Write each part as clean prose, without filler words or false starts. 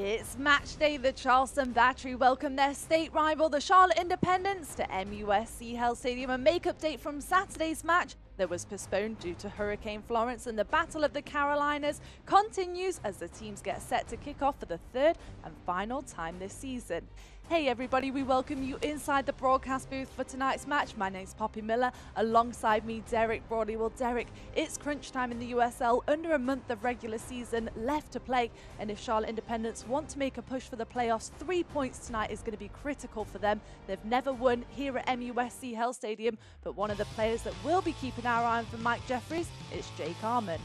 It's match day. The Charleston Battery welcome their state rival, the Charlotte Independents, to MUSC Health Stadium. A make-up date from Saturday's match that was postponed due to Hurricane Florence, and the Battle of the Carolinas continues as the teams get set to kick off for the third and final time this season. Hey everybody, we welcome you inside the broadcast booth for tonight's match. My name's Poppy Miller, alongside me Derek Broadley. Well Derek, it's crunch time in the USL, under a month of regular season left to play, and if Charlotte Independents want to make a push for the playoffs, 3 points tonight is going to be critical for them. They've never won here at MUSC Health Stadium, but one of the players that will be keeping our eye on for Mike Jeffries is Jake Arman.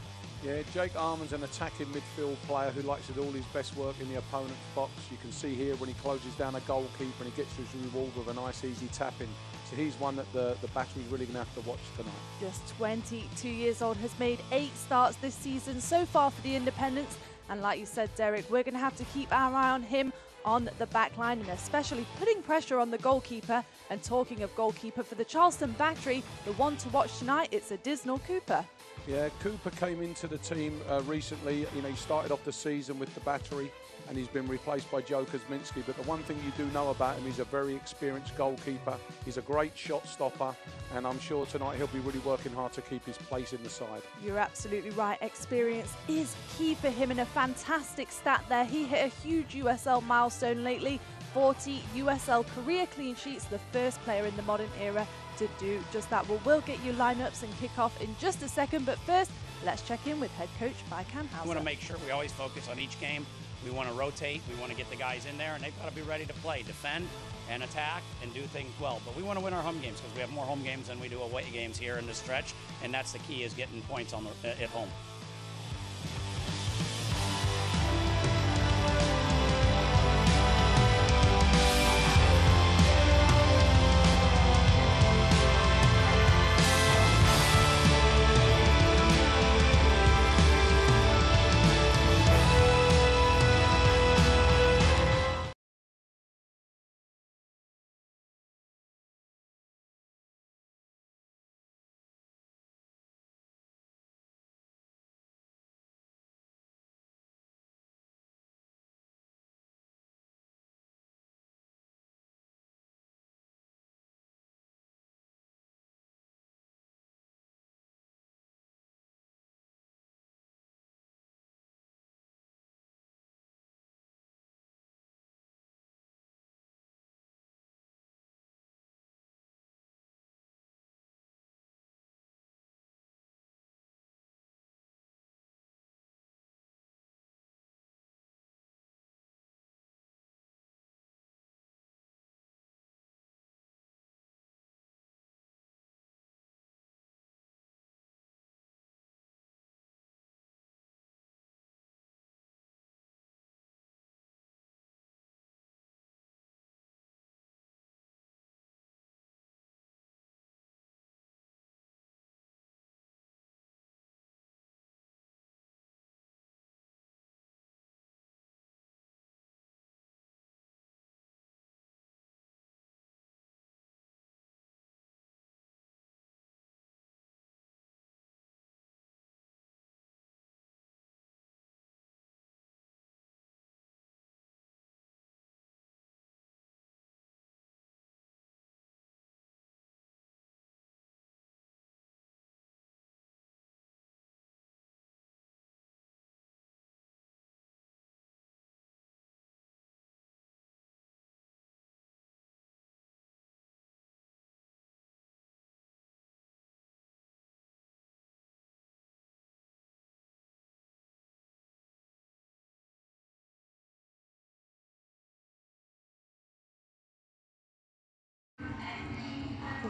Yeah, Jake Arman's an attacking midfield player who likes to do all his best work in the opponent's box. You can see here when he closes down a goalkeeper and he gets his reward with a nice easy tap-in. So he's one that the Battery's really going to have to watch tonight. Just 22 years old, has made 8 starts this season so far for the Independents. And like you said, Derek, we're going to have to keep our eye on him on the back line, and especially putting pressure on the goalkeeper. And talking of goalkeeper, for the Charleston Battery, the one to watch tonight, it's Additional Cooper. Yeah, Cooper came into the team recently. You know, he started off the season with the Battery and he's been replaced by Joe Kosminski. But the one thing you do know about him, he's a very experienced goalkeeper. He's a great shot stopper, and I'm sure tonight he'll be really working hard to keep his place in the side. You're absolutely right. Experience is key for him, and a fantastic stat there. He hit a huge USL milestone lately. 40 USL career clean sheets, the first player in the modern era to do just that. Well, we'll get you lineups and kickoff in just a second, but first, let's check in with head coach Vikan Hauser. We want to make sure we always focus on each game. We want to rotate. We want to get the guys in there, and they've got to be ready to play, defend, and attack, and do things well. But we want to win our home games because we have more home games than we do away games here in this stretch, and that's the key, is getting points on at home.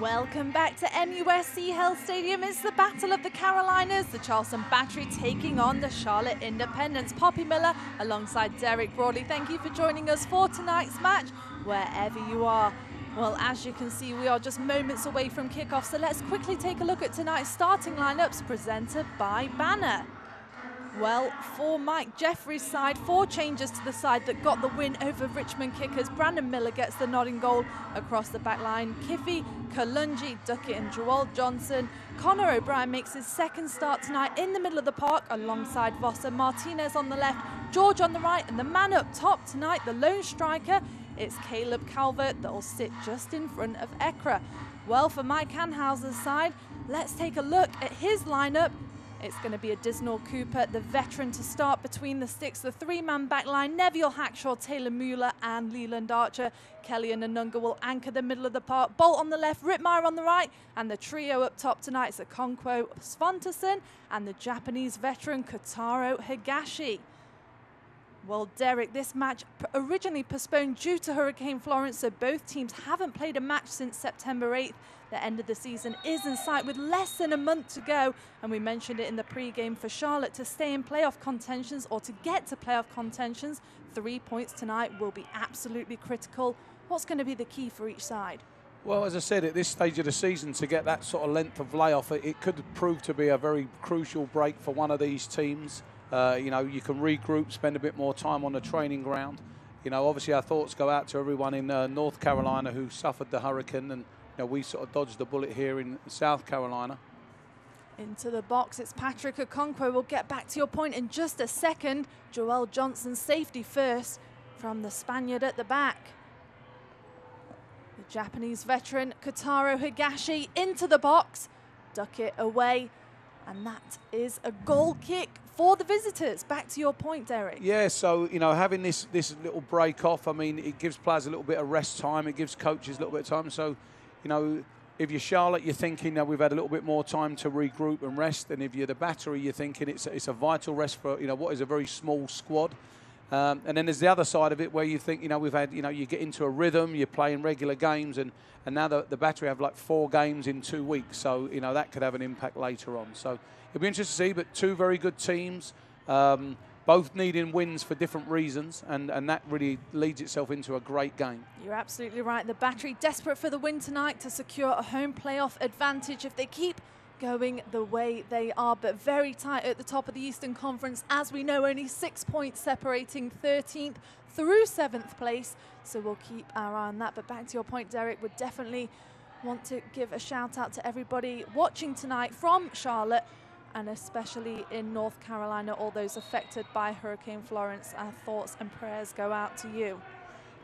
Welcome back to MUSC Health Stadium. It's the Battle of the Carolinas, the Charleston Battery taking on the Charlotte Independents. Poppy Miller alongside Derek Broadley. Thank you for joining us for tonight's match, wherever you are. Well, as you can see, we are just moments away from kickoff, so let's quickly take a look at tonight's starting lineups presented by Banner. Well, for Mike Jeffries' side, 4 changes to the side that got the win over Richmond Kickers. Brandon Miller gets the nodding goal across the back line. Kiffy, Kalungi, Duckett and Joel Johnson. Connor O'Brien makes his second start tonight in the middle of the park alongside Vossa. Martinez on the left, George on the right, and the man up top tonight, the lone striker, it's Caleb Calvert that will sit just in front of Ekra. Well, for Mike Hanhauser's side, let's take a look at his lineup. It's going to be a Disnall Cooper, the veteran, to start between the sticks. The three-man back line, Neville Hackshaw, Taylor Mueller and Leland Archer. Kelly and Anunga will anchor the middle of the park. Bolt on the left, Rittmeyer on the right. And the trio up top tonight is Okonkwo Svanterson and the Japanese veteran Kotaro Higashi. Well, Derek, this match originally postponed due to Hurricane Florence, so both teams haven't played a match since September 8th. The end of the season is in sight with less than a month to go, and we mentioned it in the pre-game for Charlotte to stay in playoff contentions or to get to playoff contentions. 3 points tonight will be absolutely critical. What's going to be the key for each side? Well, as I said, at this stage of the season, to get that sort of length of layoff, it could prove to be a very crucial break for one of these teams. You know, you can regroup, spend a bit more time on the training ground. You know, obviously our thoughts go out to everyone in North Carolina who suffered the hurricane, and you know, we sort of dodged the bullet here in South Carolina. Into the box, it's Patrick Okonkwo. We'll get back to your point in just a second. Joel Johnson, safety first from the Spaniard at the back. The Japanese veteran, Kotaro Higashi, into the box. Duck it away. And that is a goal kick for the visitors. Back to your point, Derek. Yeah, so, you know, having this little break off, I mean, it gives players a little bit of rest time. It gives coaches a little bit of time. So, you know, if you're Charlotte, you're thinking that we've had a little bit more time to regroup and rest. And if you're the Battery, you're thinking it's a vital rest for, you know, what is a very small squad. And then there's the other side of it where you think, you know, we've had, you know, you get into a rhythm, you're playing regular games, and now the Battery have like 4 games in 2 weeks. So, you know, that could have an impact later on. So it'll be interesting to see, but 2 very good teams, both needing wins for different reasons, and that really leads itself into a great game. You're absolutely right. The Battery desperate for the win tonight to secure a home playoff advantage if they keep going the way they are, but very tight at the top of the Eastern Conference. As we know, only 6 points separating 13th through 7th place, so we'll keep our eye on that. But back to your point, Derek, would definitely want to give a shout out to everybody watching tonight from Charlotte, and especially in North Carolina, all those affected by Hurricane Florence. Our thoughts and prayers go out to you.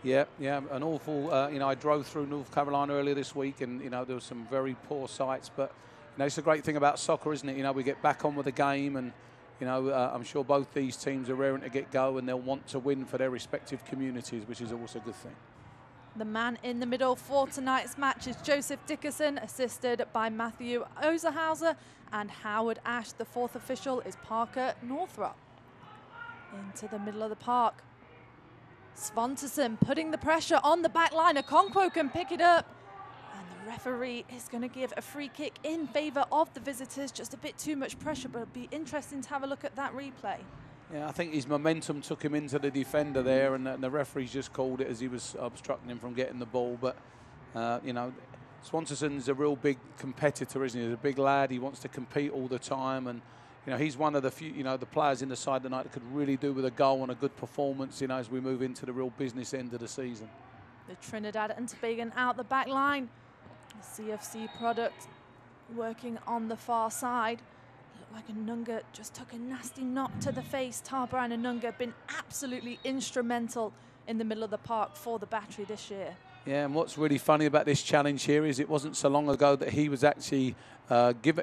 Yeah, an awful, you know, I drove through North Carolina earlier this week, and, you know, there were some very poor sights, but you know, it's a great thing about soccer, isn't it? You know, we get back on with the game, and, you know, I'm sure both these teams are raring to get go, and they'll want to win for their respective communities, which is also a good thing. The man in the middle for tonight's match is Joseph Dickerson, assisted by Matthew Oserhauser, and Howard Ash. The 4th official is Parker Northrop. Into the middle of the park. Svanterson putting the pressure on the back line. Okonkwo can pick it up. And the referee is going to give a free kick in favour of the visitors. Just a bit too much pressure, but it'll be interesting to have a look at that replay. Yeah, I think his momentum took him into the defender there, and the referee's just called it as he was obstructing him from getting the ball. But, you know, Swanterson's a real big competitor, isn't he? He's a big lad. He wants to compete all the time, and, you know, he's one of the few, you know, the players in the side tonight that could really do with a goal and a good performance, you know, as we move into the real business end of the season. The Trinidad and Tobago out the back line. The CFC product working on the far side. Like Anunga just took a nasty knock to the face. Tarbara and Anunga been absolutely instrumental in the middle of the park for the Battery this year. Yeah, and what's really funny about this challenge here is it wasn't so long ago that he was actually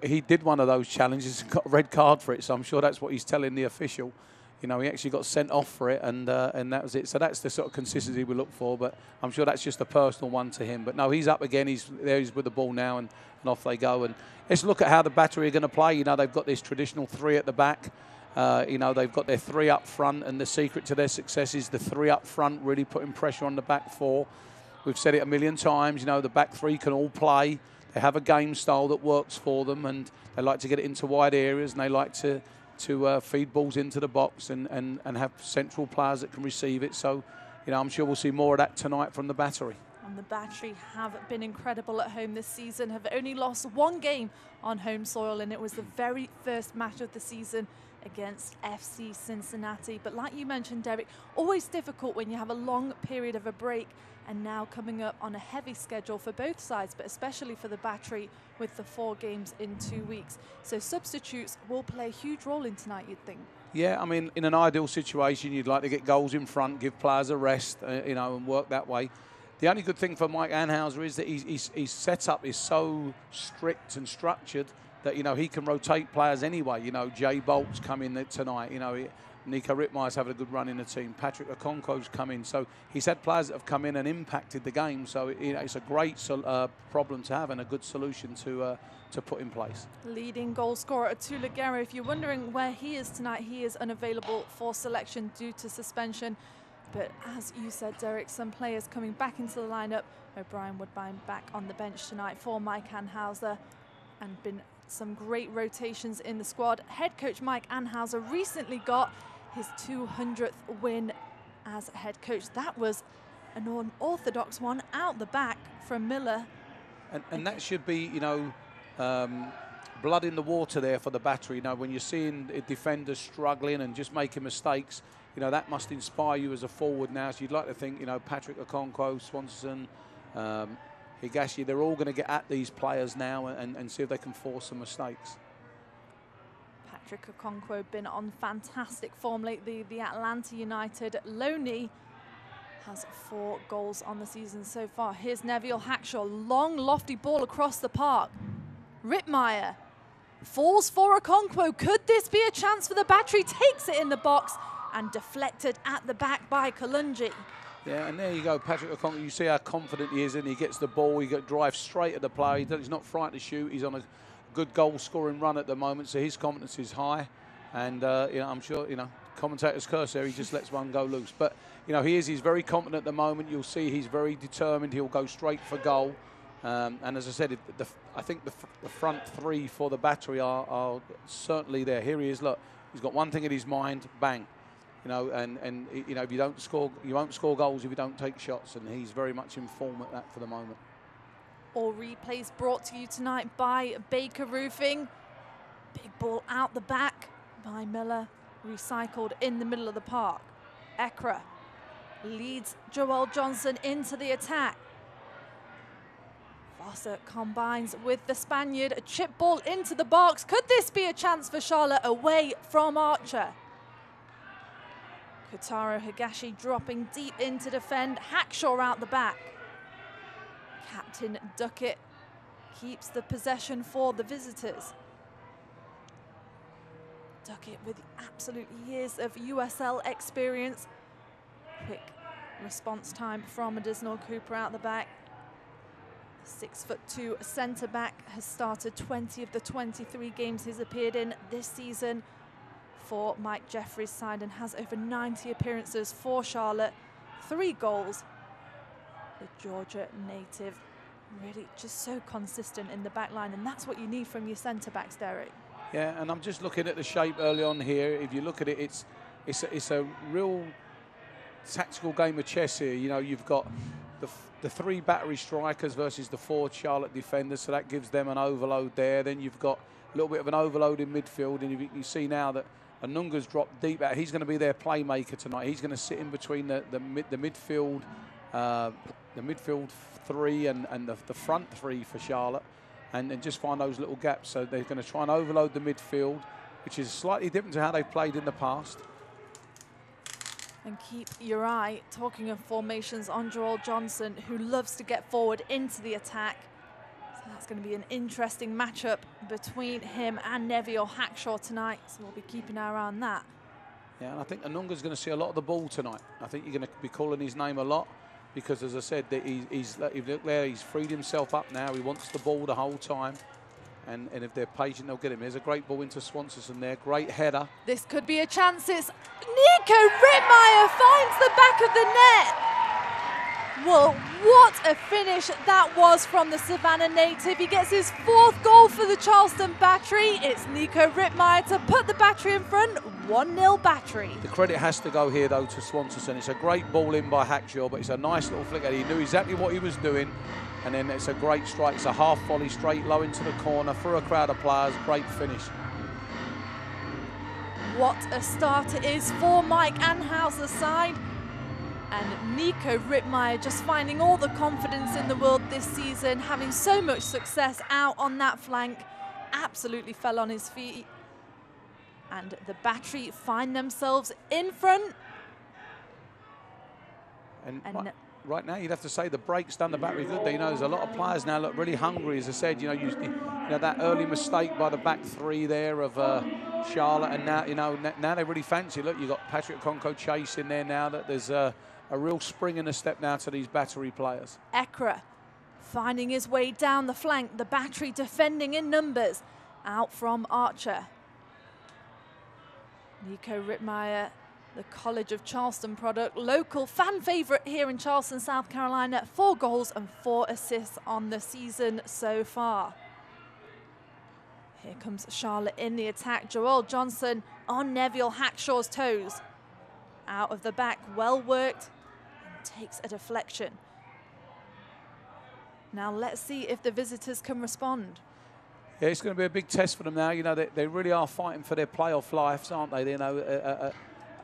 he did one of those challenges and got a red card for it. So I'm sure that's what he's telling the official. You know, he actually got sent off for it, and that was it. So that's the sort of consistency we look for. But I'm sure that's just a personal one to him. But no, he's up again. He's there. He's with the ball now, and off they go. And let's look at how the Battery are going to play. You know, they've got this traditional 3 at the back. You know, they've got their 3 up front, and the secret to their success is the 3 up front, really putting pressure on the back 4. We've said it a million times. You know, the back 3 can all play. They have a game style that works for them, and they like to get it into wide areas, and they like to feed balls into the box and have central players that can receive it. So, you know, I'm sure we'll see more of that tonight from the Battery. And the Battery have been incredible at home this season, have only lost 1 game on home soil, and it was the very first match of the season against FC Cincinnati. But like you mentioned, Derek, always difficult when you have a long period of a break, and now coming up on a heavy schedule for both sides, but especially for the Battery with the 4 games in 2 weeks. So substitutes will play a huge role in tonight, you'd think. Yeah, I mean, in an ideal situation, you'd like to get goals in front, give players a rest, you know, and work that way. The only good thing for Mike Anhauser is that his setup is so strict and structured that, you know, he can rotate players anyway. You know, Jay Bolt's come in tonight. You know, Nico Rittmeyer's having a good run in the team. Patrick Okonkwo's come in. So he's had players that have come in and impacted the game. So, you know, it's a great problem to have and a good solution to put in place. Leading goal scorer Atula Guerra. If you're wondering where he is tonight, he is unavailable for selection due to suspension. But as you said, Derek, some players coming back into the lineup. O'Brien Woodbine back on the bench tonight for Mike Anhauser, and been some great rotations in the squad. Head coach Mike Anhauser recently got his 200th win as head coach. That was an unorthodox one out the back from Miller. And that should be, you know, blood in the water there for the Battery. You know, when you're seeing defenders struggling and just making mistakes, you know, that must inspire you as a forward now. So you'd like to think, you know, Patrick Okonkwo, Swanson, Higashi, they're all going to get at these players now and see if they can force some mistakes. Patrick Okonkwo been on fantastic form lately. The Atlanta United Loney has 4 goals on the season so far. Here's Neville Hackshaw, long lofty ball across the park. Rittmeyer falls for Okonkwo. Could this be a chance for the Battery? Takes it in the box and deflected at the back by Kalungi. Yeah, and there you go, Patrick Okonkwo. You see how confident he is, and he gets the ball. He drives straight at the player. He's not frightened to shoot. He's on a good goal-scoring run at the moment, so his confidence is high. And you know, I'm sure, you know, commentators curse there. He just lets one go loose. But you know, he's very confident at the moment. You'll see he's very determined. He'll go straight for goal. And as I said, I think the front 3 for the Battery are certainly there. Here he is. Look, he's got one thing in his mind. Bang. You know, and you know, if you don't score, you won't score goals if you don't take shots, and he's very much in form at that for the moment. All replays brought to you tonight by Baker Roofing. Big ball out the back by Miller, recycled in the middle of the park. Ekra leads Joel Johnson into the attack. Foster combines with the Spaniard, a chip ball into the box. Could this be a chance for Charlotte away from Archer? Kotaro Higashi dropping deep in to defend. Hackshaw out the back. Captain Duckett keeps the possession for the visitors. Duckett with absolute years of USL experience. Quick response time from Additional Cooper out the back. 6'2" centre back has started 20 of the 23 games he's appeared in this season for Mike Jeffries' side, and has over 90 appearances for Charlotte. 3 goals. The Georgia native really just so consistent in the back line, and that's what you need from your centre backs, Derek. Yeah, and I'm just looking at the shape early on here. If you look at it, it's a real tactical game of chess here. You know, you've got the 3 Battery strikers versus the 4 Charlotte defenders, so that gives them an overload there. Then you've got a little bit of an overload in midfield, and you see now that Anunga's dropped deep out. He's going to be their playmaker tonight. He's going to sit in between the midfield, the midfield 3 and the front 3 for Charlotte, and just find those little gaps. So they're going to try and overload the midfield, which is slightly different to how they've played in the past. And keep your eye, talking of formations, on Joel Johnson, who loves to get forward into the attack. So that's going to be an interesting matchup between him and Neville Hackshaw tonight. So we'll be keeping our eye on that. Yeah, and I think Anunga's going to see a lot of the ball tonight. I think you're going to be calling his name a lot, because, as I said, he's freed himself up now. He wants the ball the whole time. And if they're patient, they'll get him. There's a great ball into Swanson there. Great header. This could be a chance. It's Nico Rittmeyer finds the back of the net. Well, what a finish that was from the Savannah native. He gets his 4th goal for the Charleston Battery. It's Nico Rittmeyer to put the Battery in front. 1-0 Battery. The credit has to go here, though, to Swanson. It's a great ball in by Hackshaw, but it's a nice little flick. He knew exactly what he was doing. And then it's a great strike. It's a half volley straight low into the corner through a crowd of players. Great finish. What a start it is for Mike Anhauser's side. And Nico Rittmeyer just finding all the confidence in the world this season, having so much success out on that flank. Absolutely fell on his feet. And the Battery find themselves in front. And right now, you'd have to say the break's done the Battery good. You know, there's a lot of players now look really hungry. As I said, you know that early mistake by the back three there of Charlotte, and now they really fancy. Look, you've got Patrick Okonkwo chasing there now. That there's a real spring in the step now to these Battery players. Ekra finding his way down the flank. The Battery defending in numbers. Out from Archer. Nico Rittmeyer, the College of Charleston product, local fan favorite here in Charleston, South Carolina. 4 goals and 4 assists on the season so far. Here comes Charlotte in the attack. Joel Johnson on Neville Hackshaw's toes. Out of the back, well worked, and takes a deflection. Now let's see if the visitors can respond. Yeah, it's going to be a big test for them now. You know, they really are fighting for their playoff lives, aren't they? You know,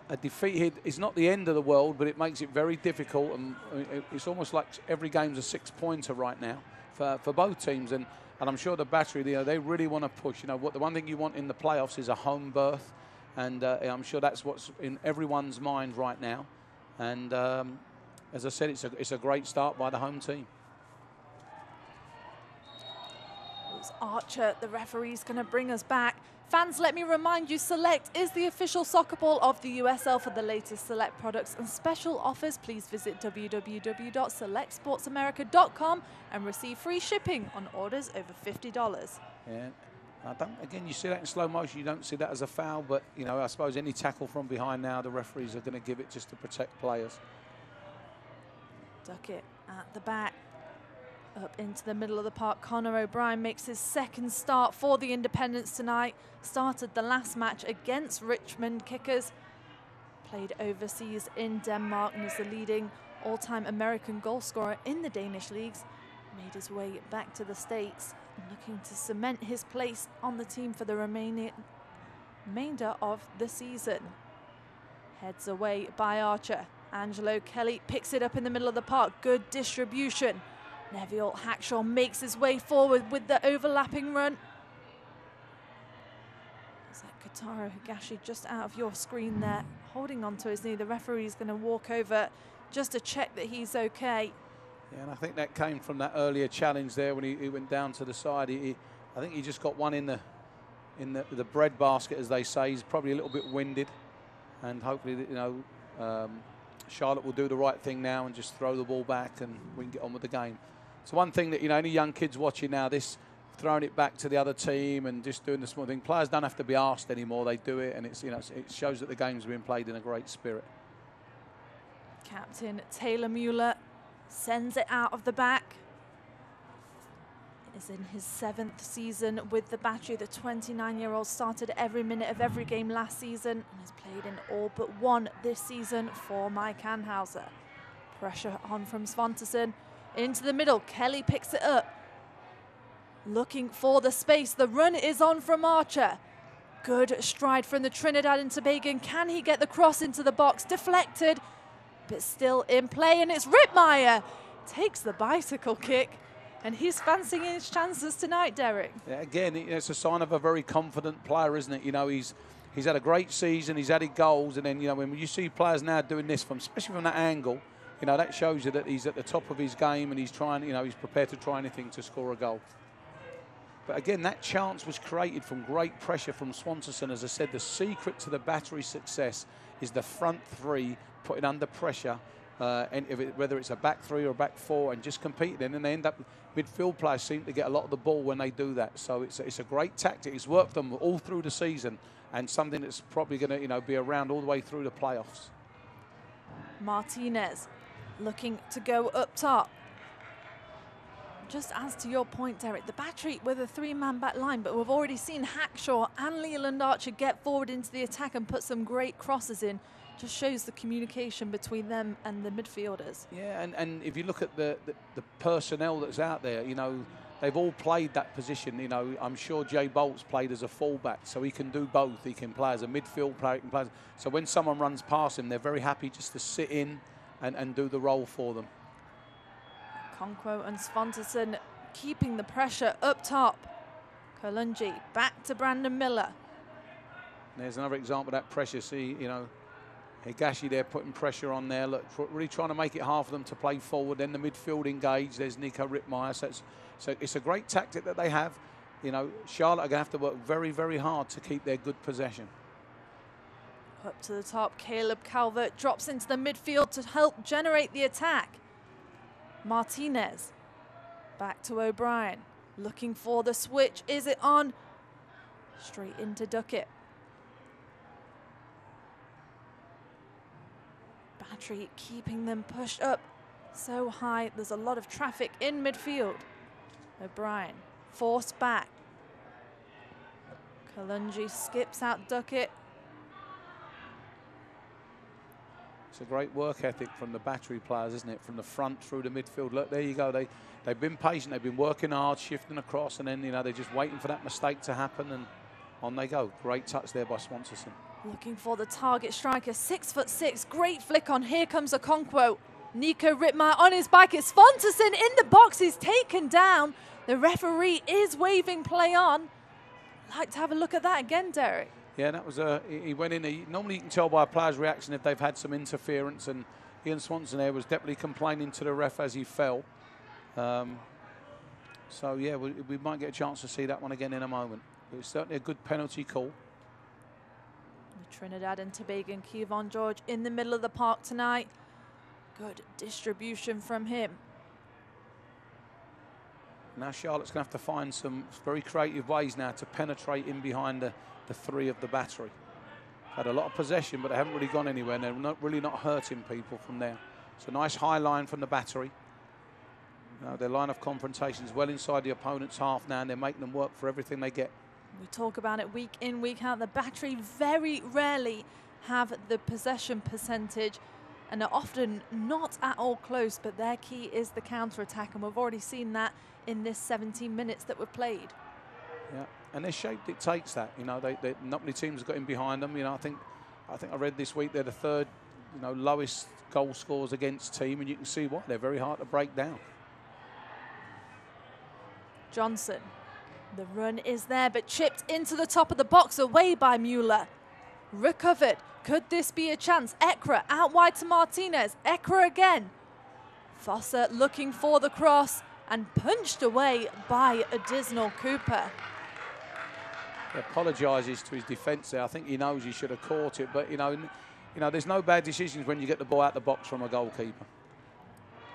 a defeat here is not the end of the world, but it makes it very difficult. And it's almost like every game's a 6-pointer right now for both teams. And I'm sure the Battery, you know, they really want to push. You know, the one thing you want in the playoffs is a home berth. And I'm sure that's what's in everyone's mind right now. And as I said, it's a great start by the home team. Archer, the referee's going to bring us back. Fans, let me remind you, Select is the official soccer ball of the USL. For the latest Select products and special offers, please visit www.selectsportsamerica.com and receive free shipping on orders over $50. Yeah, again, you see that in slow motion. You don't see that as a foul, but you know, I suppose any tackle from behind now, the referees are going to give it just to protect players. Duckett at the back. Up into the middle of the park, Connor O'Brien makes his second start for the Independents tonight. Started the last match against Richmond Kickers. Played overseas in Denmark and is the leading all-time American goal scorer in the Danish leagues. Made his way back to the States, looking to cement his place on the team for the remainder of the season. Heads away by Archer. Angelo Kelly picks it up in the middle of the park. Good distribution. Neville Hackshaw makes his way forward with the overlapping run. Is that Kotaro Higashi just out of your screen there, holding onto his knee? The referee's going to walk over just to check that he's okay. Yeah, and I think that came from that earlier challenge there when he went down to the side. I think he just got one in the bread basket, as they say. He's probably a little bit winded, and hopefully, you know, Charlotte will do the right thing now and just throw the ball back, and we can get on with the game. It's one thing that, you know, any young kids watching now, this throwing it back to the other team and just doing the small thing. Players don't have to be asked anymore; they do it, and it's, you know, it shows that the game's been played in a great spirit. Captain Taylor Mueller sends it out of the back. Is in his 7th season with the Battery. The 29-year-old started every minute of every game last season and has played in all but one this season for Mike Anhauser. Pressure on from Svanteson. Into the middle, Kelly picks it up. Looking for the space. The run is on from Archer. Good stride from the Trinidad and Tobago. Can he get the cross into the box? Deflected, but still in play, and it's Rittmeyer. Takes the bicycle kick. And he's fancying his chances tonight, Derek. Yeah, again, it's a sign of a very confident player, isn't it? You know, he's had a great season, he's added goals, and then, you know, when you see players now doing this, especially from that angle, you know, that shows you that he's at the top of his game and he's trying, you know, he's prepared to try anything to score a goal. But again, that chance was created from great pressure from Swanson. As I said, the secret to the Battery success is the front three putting under pressure. Whether it's a back three or a back four, and just competing, and they end up, midfield players seem to get a lot of the ball when they do that. So it's a great tactic. It's worked them all through the season, and something that's probably going to, you know, be around all the way through the playoffs. Martinez looking to go up top. Just as to your point, Derek, the Battery with a 3-man back line, but we've already seen Hackshaw and Leland Archer get forward into the attack and put some great crosses in. Just shows the communication between them and the midfielders. Yeah, and if you look at the personnel that's out there, you know, they've all played that position. You know, I'm sure Jay Bolt's played as a fullback, so he can do both. He can play as a midfield player, he can play so when someone runs past him, they're very happy just to sit in and do the role for them. Okonkwo and Svanteson keeping the pressure up top. Kolungi back to Brandon Miller. There's another example of that pressure. See, you know, Higashi there putting pressure on there. Look, really trying to make it hard for them to play forward. Then the midfield engaged. There's Nico Rittmeyer. So it's a great tactic that they have. You know, Charlotte are going to have to work very, very hard to keep their good possession. Up to the top, Caleb Calvert drops into the midfield to help generate the attack. Martinez, back to O'Brien, looking for the switch. Is it on? Straight into Duckett. Battery keeping them pushed up so high. There's a lot of traffic in midfield. O'Brien forced back. Kalungi skips out Duckett. It's a great work ethic from the Battery players, isn't it? From the front through the midfield. Look, there you go. They've been patient. They've been working hard, shifting across, and then, you know, they're just waiting for that mistake to happen, and on they go. Great touch there by Swanson. Looking for the target striker, 6'6", great flick on. Here comes Okonkwo. Nico Rittmeyer on his back. It's Swanson in the box. He's taken down. The referee is waving play on. I'd like to have a look at that again, Derek. Yeah, that was he went in. Normally you can tell by a player's reaction if they've had some interference, and Ian Swanson there was definitely complaining to the ref as he fell. So yeah, we might get a chance to see that one again in a moment. It was certainly a good penalty call. The Trinidad and Tobago and Kevon George in the middle of the park tonight. Good distribution from him. Now Charlotte's going to have to find some very creative ways now to penetrate in behind the three of the Battery. Had a lot of possession, but they haven't really gone anywhere, and they're really not hurting people from there. It's a nice high line from the Battery. Now their line of confrontation is well inside the opponent's half now, and they're making them work for everything they get. We talk about it week in, week out. The Battery very rarely have the possession percentage and are often not at all close, but their key is the counter-attack, and we've already seen that in this 17 minutes that we've played. Yeah, and their shape dictates that. You know, not many teams have got in behind them. You know, I think I read this week they're the third, you know, lowest goal scorers against team, and you can see why. They're very hard to break down. Johnson. The run is there, but chipped into the top of the box away by Mueller. Recovered. Could this be a chance? Ekra out wide to Martinez. Ekra again. Foster looking for the cross and punched away by Additional Cooper. He apologises to his defence there. I think he knows he should have caught it, but you know, there's no bad decisions when you get the ball out the box from a goalkeeper.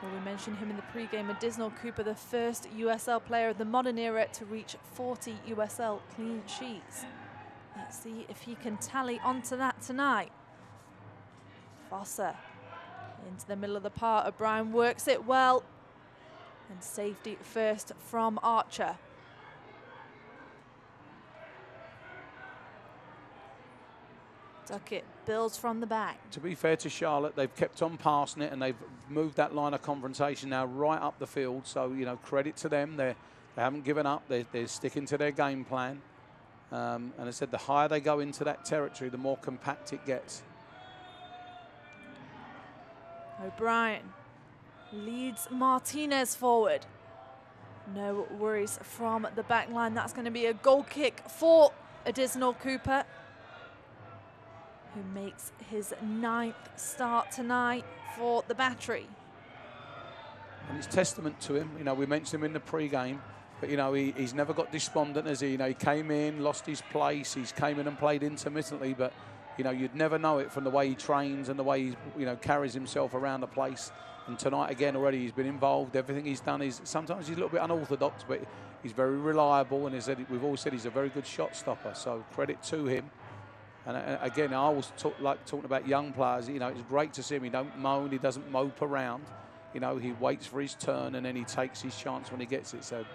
Well, we mentioned him in the pre-game. Additional Cooper, the first USL player of the modern era to reach 40 USL clean sheets. Let's see if he can tally onto that tonight. Foster into the middle of the park. O'Brien works it well. And safety first from Archer. Duckett builds from the back. To be fair to Charlotte, they've kept on passing it, and they've moved that line of confrontation now right up the field. So, you know, credit to them. They haven't given up. They're sticking to their game plan. And I said, the higher they go into that territory, the more compact it gets. O'Brien leads Martinez forward. No worries from the back line. That's going to be a goal kick for Additional Cooper, who makes his 9th start tonight for the Battery. And it's testament to him. You know, we mentioned him in the pre-game, but, you know, he's never got despondent, has he? You know, he came in, lost his place. He's came in and played intermittently, but, you know, you'd never know it from the way he trains and the way he, you know, carries himself around the place. And tonight, again, already he's been involved. Everything he's done is, sometimes he's a little bit unorthodox, but he's very reliable. And we've always said he's a very good shot stopper. So credit to him. And again, I always like talking about young players. You know, it's great to see him. He don't moan. He doesn't mope around. You know, he waits for his turn and then he takes his chance when he gets it. So, you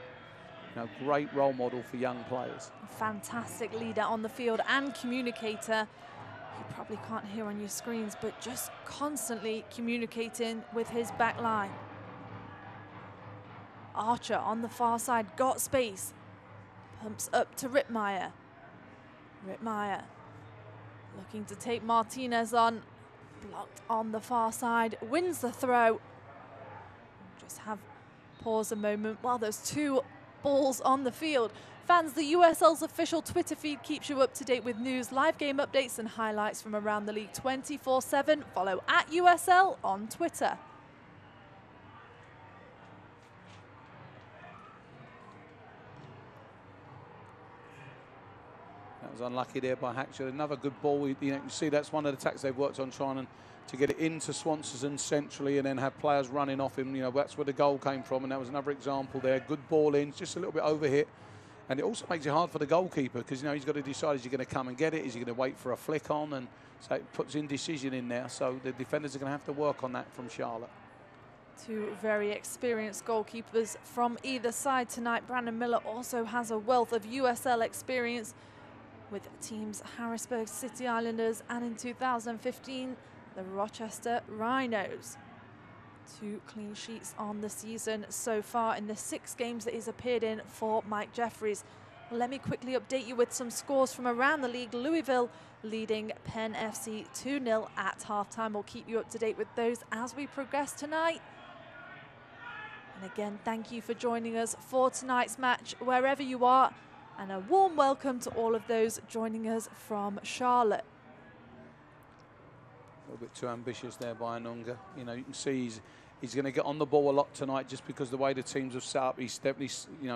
know, great role model for young players. Fantastic leader on the field and communicator. You probably can't hear on your screens, but just constantly communicating with his back line. Archer on the far side, got space. Pumps up to Rittmeyer. Rittmeyer looking to take Martinez on. Blocked on the far side, wins the throw. Just pause a moment while those two balls on the field. Fans, the USL's official Twitter feed keeps you up to date with news, live game updates and highlights from around the league 24/7. Follow @USL on Twitter. That was unlucky there by Hackshaw. Another good ball. You can see that's one of the attacks they've worked on, trying to get it into Swanson centrally and then have players running off him. That's where the goal came from, and that was another example there. Good ball in, just a little bit overhit. And it also makes it hard for the goalkeeper because he's got to decide, is he going to come and get it? Is he going to wait for a flick on? And so it puts indecision in there. So the defenders are going to have to work on that from Charlotte. Two very experienced goalkeepers from either side tonight. Brandon Miller also has a wealth of USL experience with teams Harrisburg City Islanders and in 2015, the Rochester Rhinos. 2 clean sheets on the season so far in the 6 games that he's appeared in for Mike Jeffries. Well, let me quickly update you with some scores from around the league. Louisville leading Penn FC 2-0 at halftime. We'll keep you up to date with those as we progress tonight. And again, thank you for joining us for tonight's match, wherever you are. And a warm welcome to all of those joining us from Charlotte. A little bit too ambitious there by Anunga. You can see he's going to get on the ball a lot tonight just because the way the teams have set up. He's definitely,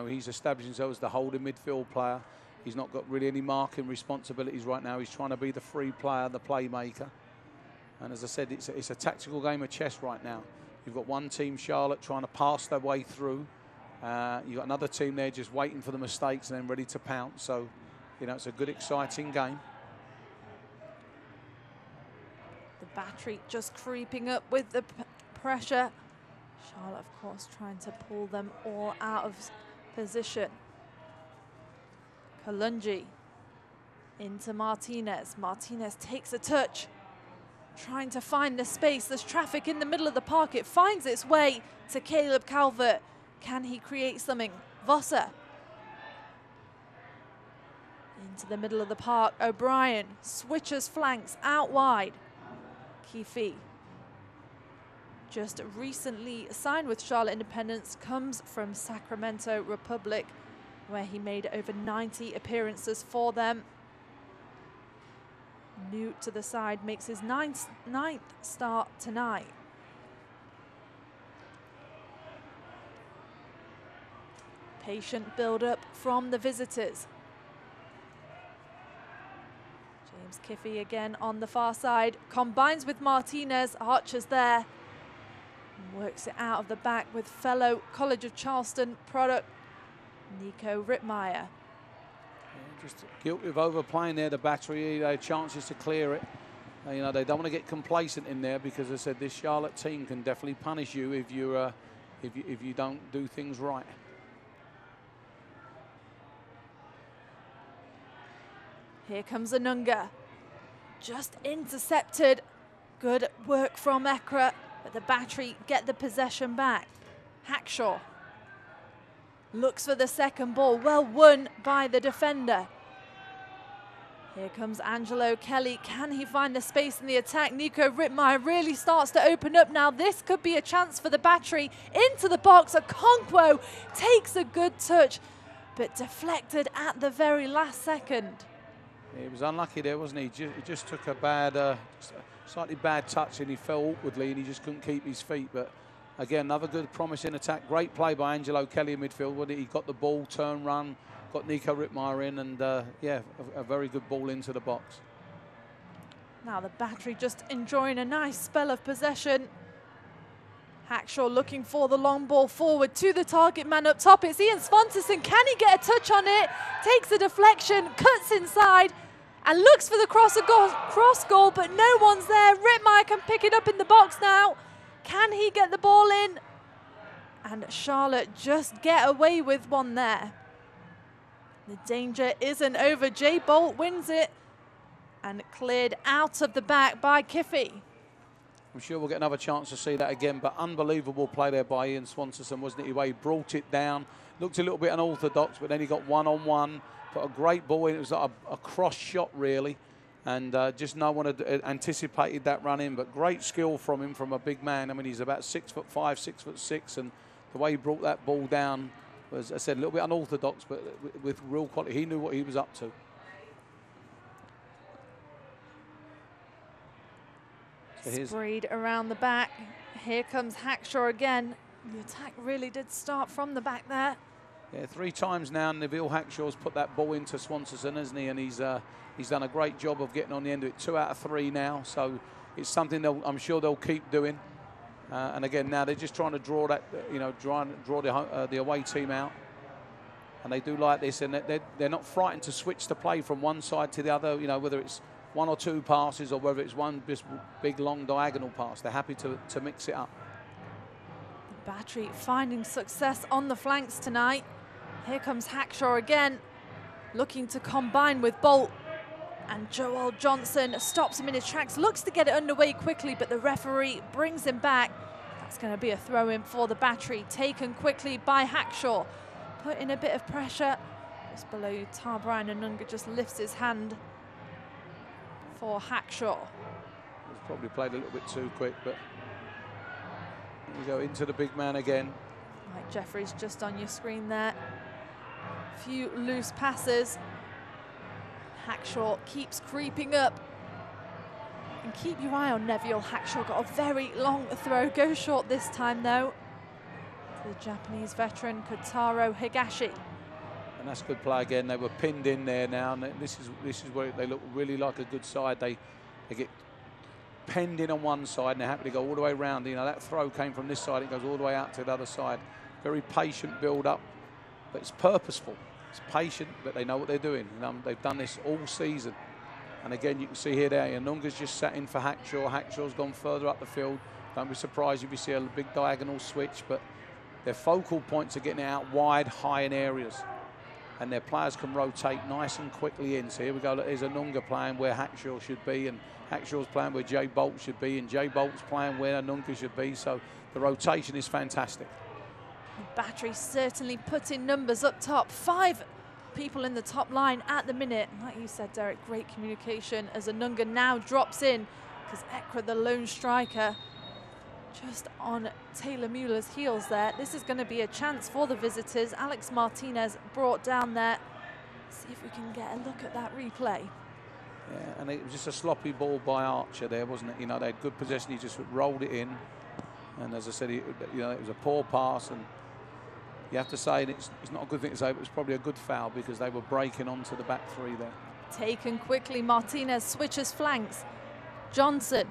he's established himself as the holding midfield player. He's not got really any marking responsibilities right now. He's trying to be the free player, the playmaker. And as I said, it's a tactical game of chess right now. You've got one team, Charlotte, trying to pass their way through. You've got another team there just waiting for the mistakes and then ready to pounce. So, it's a good, exciting game. The Battery just creeping up with the pressure. Charlotte, of course, trying to pull them all out of position. Kalungi into Martinez. Martinez takes a touch, trying to find the space. There's traffic in the middle of the park. It finds its way to Caleb Calvert. Can he create something? Vosser into the middle of the park. O'Brien switches flanks out wide. Keefe, just recently signed with Charlotte Independence, comes from Sacramento Republic, where he made over 90 appearances for them. New to the side, makes his ninth start tonight. Patient build-up from the visitors. James Kiffey again on the far side, combines with Martinez. Archer's there, works it out of the back with fellow College of Charleston product Nico Rittmeyer. Yeah, just guilty of overplaying there, the Battery. They had chances to clear it. They don't want to get complacent in there because, as I said, this Charlotte team can definitely punish you if you don't do things right. Here comes Anunga, just intercepted. Good work from Ekra, but the Battery get the possession back. Hackshaw looks for the second ball, well won by the defender. Here comes Angelo Kelly. Can he find the space in the attack? Nico Rittmeyer really starts to open up now. This could be a chance for the Battery. Into the box, Okonkwo takes a good touch, but deflected at the very last second. He was unlucky there, wasn't he? He just took a slightly bad touch and he fell awkwardly and he just couldn't keep his feet. But again, another good promising attack. Great play by Angelo Kelly in midfield, wasn't it? He got the ball, turn, run, got Nico Rittmeyer in, and yeah, a very good ball into the box. Now the Battery just enjoying a nice spell of possession. Hackshaw looking for the long ball forward to the target man up top. It's Ian Svanterson. Can he get a touch on it? Takes a deflection, cuts inside, and looks for the cross goal, but no one's there. Rittmeyer can pick it up in the box now. Can he get the ball in? And Charlotte just get away with one there. The danger isn't over. Jay Bolt wins it and cleared out of the back by Kiffey. I'm sure we'll get another chance to see that again, but unbelievable play there by Ian Swanson, wasn't it? The way he brought it down, looked a little bit unorthodox, but then he got one-on-one, put a great ball in. It was like a cross shot, really, and just no one had anticipated that run in, but great skill from him, from a big man. I mean, he's about 6'5", 6'6", and the way he brought that ball down, was, I said, a little bit unorthodox, but with real quality. He knew what he was up to. So sprayed around the back. Here comes Hackshaw again. The attack really did start from the back there. Yeah, 3 times now Neville Hackshaw's put that ball into Swanson, hasn't he? And he's done a great job of getting on the end of it. 2 out of 3 now, so it's something I'm sure they'll keep doing. And again, now they're just trying to draw that, you know, draw the away team out. And they do like this, and they're not frightened to switch the play from one side to the other. You know, whether it's 1 or 2 passes or whether it's one just big long diagonal pass, they're happy to mix it up. The Battery finding success on the flanks tonight. Here comes Hackshaw again, looking to combine with Bolt. And Joel Johnson stops him in his tracks, looks to get it underway quickly, but the referee brings him back. That's going to be a throw-in for the Battery, taken quickly by Hackshaw. Put in a bit of pressure. Just below Tar Brian Anunga just lifts his hand for Hackshaw. He's probably played a little bit too quick, but here we go into the big man again. Mike Jeffries just on your screen there. Few loose passes. Hackshaw keeps creeping up. And keep your eye on Neville. Hackshaw got a very long throw. Goes short this time though. The Japanese veteran Kotaro Higashi. And that's good play again. They were pinned in there now, and this is where they look really like a good side. They get penned in on one side and they're happy to go all the way around. You know, that throw came from this side, it goes all the way out to the other side. Very patient build up, but it's purposeful. It's patient, but they know what they're doing. They've done this all season. And again, you can see here there, Anunga's just sat in for Hackshaw. Hackshaw's gone further up the field. Don't be surprised if you see a big diagonal switch, but their focal points are getting it out wide, high in areas. And their players can rotate nice and quickly in. So here we go, look, there's Anunga playing where Hackshaw should be, and Hackshaw's playing where Jay Bolt should be, and Jay Bolt's playing where Anunga should be. So the rotation is fantastic. The Battery certainly putting numbers up top. 5 people in the top line at the minute. Like you said, Derek, great communication as Anunga now drops in, because Ekra, the lone striker, just on Taylor Mueller's heels there. This is going to be a chance for the visitors. Alex Martinez brought down there. See if we can get a look at that replay. Yeah, and it was just a sloppy ball by Archer there, wasn't it? You know, they had good possession. He just rolled it in. And as I said, you know, it was a poor pass. And you have to say, and it's not a good thing to say, but it was probably a good foul because they were breaking onto the back 3 there. Taken quickly. Martinez switches flanks. Johnson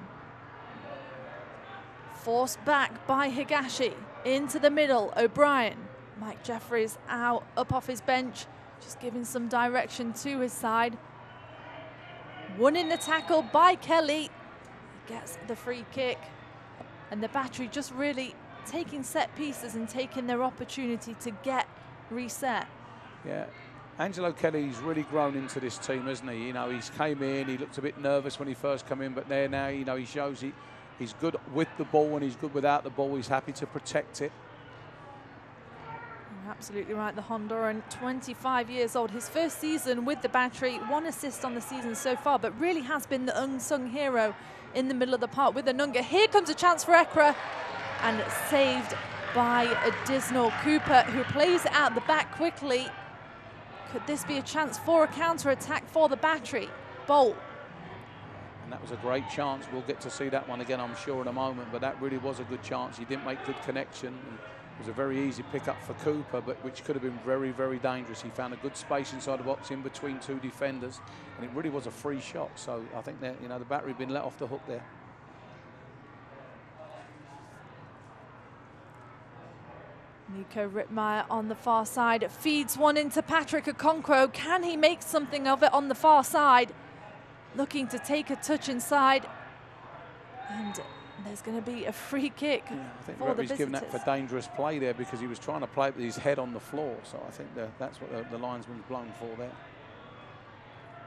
forced back by Higashi into the middle. O'Brien. Mike Jeffries out, up off his bench, just giving some direction to his side. Won in the tackle by Kelly. Gets the free kick. And the Battery just really taking set pieces and taking their opportunity to get reset. Yeah, Angelo Kelly's really grown into this team, hasn't he? You know, he's came in, he looked a bit nervous when he first came in, but there now, you know, he shows he's good with the ball and he's good without the ball. He's happy to protect it. You're absolutely right, the Honduran, 25 years old. His first season with the Battery, 1 assist on the season so far, but really has been the unsung hero in the middle of the park with Anunga. Here comes a chance for Ekra, and saved by a Disnall Cooper, who plays it out the back quickly. Could this be a chance for a counter-attack for the Battery? Bolt. And that was a great chance. We'll get to see that one again, I'm sure, in a moment, but that really was a good chance. He didn't make good connection. And it was a very easy pick-up for Cooper, but which could have been very, very dangerous. He found a good space inside the box in between 2 defenders, and it really was a free shot. So I think that, you know, the Battery have been let off the hook there. Nico Rittmeyer on the far side, feeds one into Patrick Okonkwo. Can he make something of it on the far side? Looking to take a touch inside. And there's going to be a free kick I think for the referee's given that visitors. for dangerous play there because he was trying to play it with his head on the floor. So I think that's what the linesman's blown for there.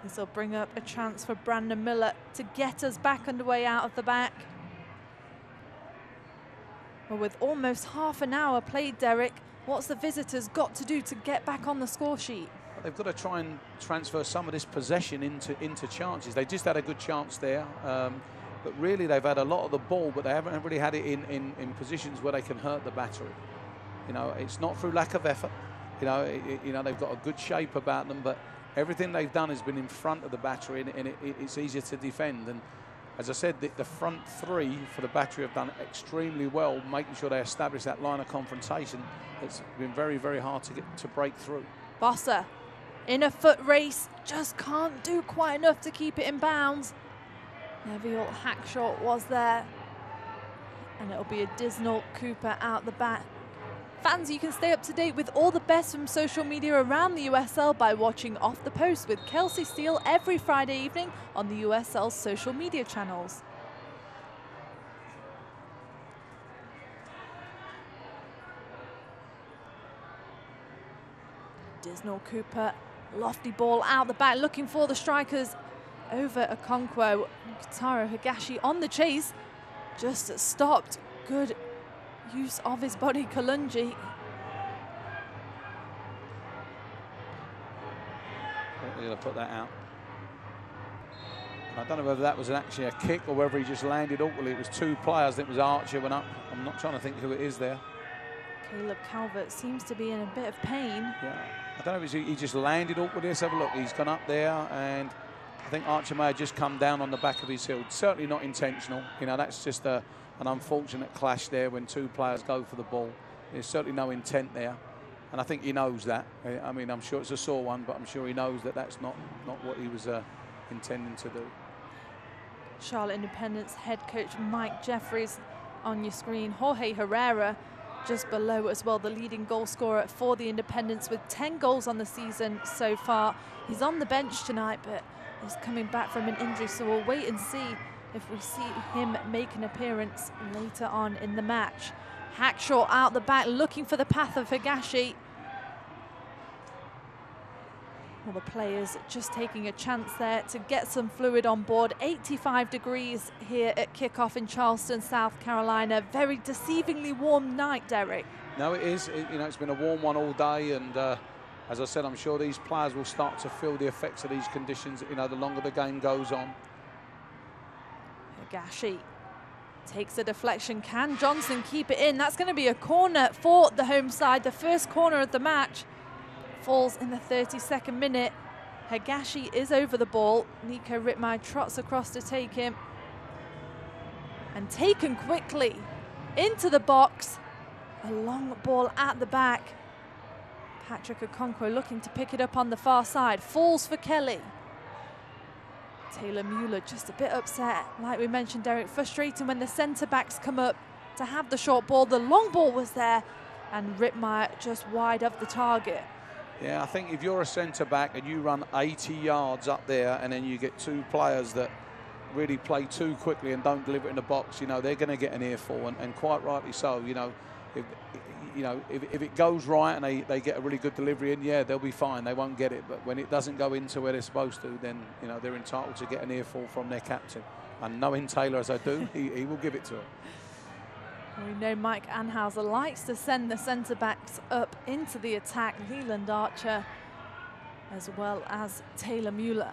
This will bring up a chance for Brandon Miller to get us back underway out of the back. Well, with almost half an hour played, Derek, what's the visitors got to do to get back on the score sheet? They've got to try and transfer some of this possession into chances. They just had a good chance there, but really they've had a lot of the ball, but they haven't really had it in positions where they can hurt the Battery. You know, it's not through lack of effort. You know, they've got a good shape about them, but everything they've done has been in front of the battery, and it's easier to defend. And as I said, the front three for the battery have done extremely well, making sure they establish that line of confrontation. It's been very, very hard to break through. Bossa in a foot race, just can't do quite enough to keep it in bounds. Neville Hackshaw was there, and it'll be a Disnall Cooper out the back. Fans, you can stay up to date with all the best from social media around the USL by watching Off the Post with Kelsey Steele every Friday evening on the USL's social media channels. Disnall Cooper, lofty ball out the back, looking for the strikers over Okonkwo. Taro Higashi on the chase, just stopped. Good use of his body, Kalungi. They're going to put that out. I don't know whether that was actually a kick or whether he just landed awkwardly. It was two players. It was Archer went up. I'm not trying to think who it is there. Caleb Calvert seems to be in a bit of pain. Yeah, I don't know if he just landed awkwardly. Let's have a look. He's gone up there, and I think Archer may have just come down on the back of his heel. Certainly not intentional. You know, that's just an unfortunate clash there when two players go for the ball. There's certainly no intent there, and I think he knows that. I mean, I'm sure it's a sore one, but I'm sure he knows that that's not what he was intending to do. Charlotte Independence head coach Mike Jeffries on your screen. Jorge Herrera just below as well, the leading goal scorer for the Independents with 10 goals on the season so far. He's on the bench tonight, but is coming back from an injury, so we'll wait and see if we see him make an appearance later on in the match. Hackshaw out the back, looking for the path of Higashi. Well, the players just taking a chance there to get some fluid on board. 85 degrees here at kickoff in Charleston, South Carolina. Very deceivingly warm night, Derek. No, it is. You know, it's been a warm one all day, and as I said, I'm sure these players will start to feel the effects of these conditions, you know, the longer the game goes on. Higashi takes a deflection. Can Johnson keep it in? That's going to be a corner for the home side, the first corner of the match. Falls in the 32nd minute. Higashi is over the ball. Nico Rittmeyer trots across to take him. And taken quickly into the box. A long ball at the back. Patrick Okonkwo looking to pick it up on the far side. Falls for Kelly. Taylor Mueller just a bit upset. Like we mentioned, Derek, frustrating when the centre-backs come up to have the short ball. The long ball was there, and Rittmeyer just wide of the target. Yeah, I think if you're a centre-back and you run 80 yards up there and then you get two players that really play too quickly and don't deliver it in the box, you know, they're going to get an earful, and quite rightly so. You know, if it goes right and they get a really good delivery in, yeah, they'll be fine. They won't get it. But when it doesn't go into where they're supposed to, then, you know, they're entitled to get an earful from their captain. And knowing Taylor as I do, he will give it to him. We know Mike Anhauser likes to send the centre-backs up into the attack. Leland Archer as well as Taylor Mueller.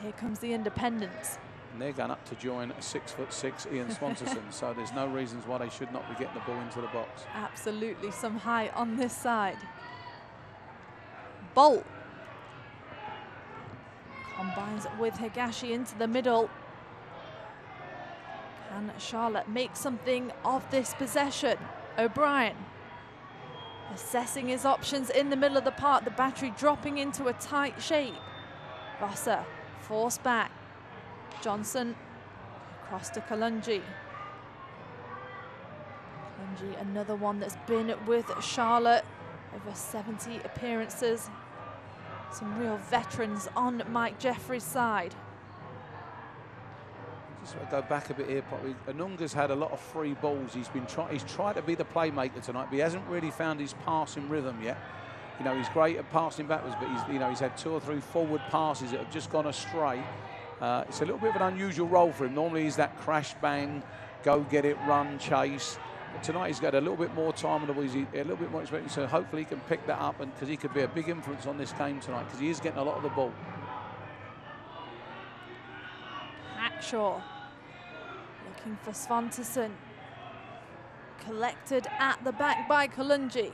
Here comes the Independents. And they're going up to join a 6'6" Ian Swanterson, so there's no reasons why they should not be getting the ball into the box. Absolutely, some height on this side. Bolt combines with Higashi into the middle. Can Charlotte make something of this possession? O'Brien assessing his options in the middle of the park. The battery dropping into a tight shape. Bossa forced back. Johnson across to Kalungi. Kalungi, another one that's been with Charlotte. Over 70 appearances. Some real veterans on Mike Jeffries' side. Just go back a bit here, probably. Anunga's had a lot of free balls. He's tried to be the playmaker tonight, but he hasn't really found his passing rhythm yet. You know, he's great at passing backwards, but he's had 2 or 3 forward passes that have just gone astray. It's a little bit of an unusual role for him. Normally he's that crash bang, go get it, run, chase. But tonight he's got a little bit more time and a little bit more experience, so hopefully he can pick that up, and because he could be a big influence on this game tonight, because he is getting a lot of the ball. Hackshaw looking for Svanterson. Collected at the back by Kalungi.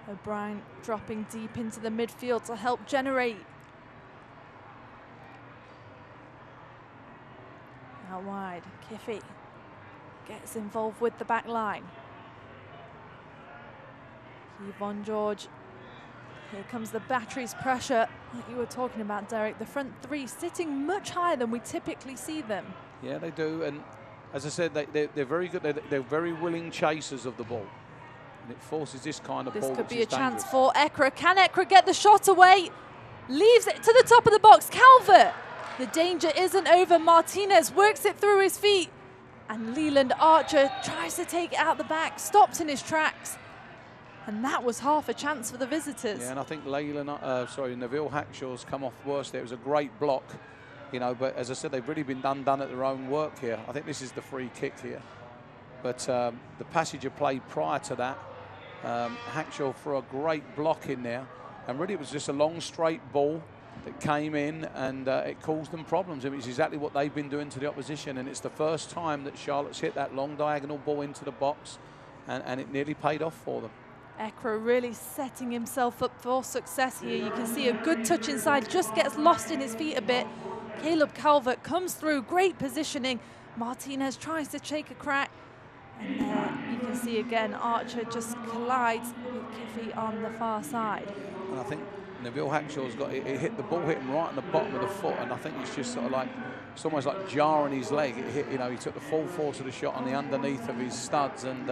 O'Brien dropping deep into the midfield to help generate. Out wide, Kiffy gets involved with the back line. Yvonne George. Here comes the Battery's pressure, like you were talking about, Derek. The front three sitting much higher than we typically see them. Yeah, they do. And as I said, they're very good. They're very willing chasers of the ball. And it forces this kind of ball. This could be a dangerous. chance for Ekra. Can Ekra get the shot away? Leaves it to the top of the box. Calvert. The danger isn't over. Martinez works it through his feet. And Leland Archer tries to take it out the back, stops in his tracks. And that was half a chance for the visitors. Yeah, and I think Neville Hackshaw's come off worse there. It was a great block, you know, but as I said, they've really been done at their own work here. I think this is the free kick here. But the passage of play prior to that, Hackshaw for a great block in there. And really it was just a long straight ball that came in, and it caused them problems. I mean, it's exactly what they've been doing to the opposition, and it's the first time that Charlotte's hit that long diagonal ball into the box, and it nearly paid off for them. Ekra really setting himself up for success here. You can see a good touch inside, just gets lost in his feet a bit. Caleb Calvert comes through, great positioning. Martinez tries to take a crack. And there you can see again, Archer just collides with Kiffy on the far side. And I think Neville Hackshaw's got it, hit the ball, hit him right on the bottom of the foot, and I think it's just sort of like, it's almost like jarring his leg. It hit, you know, he took the full force of the shot on the underneath of his studs, and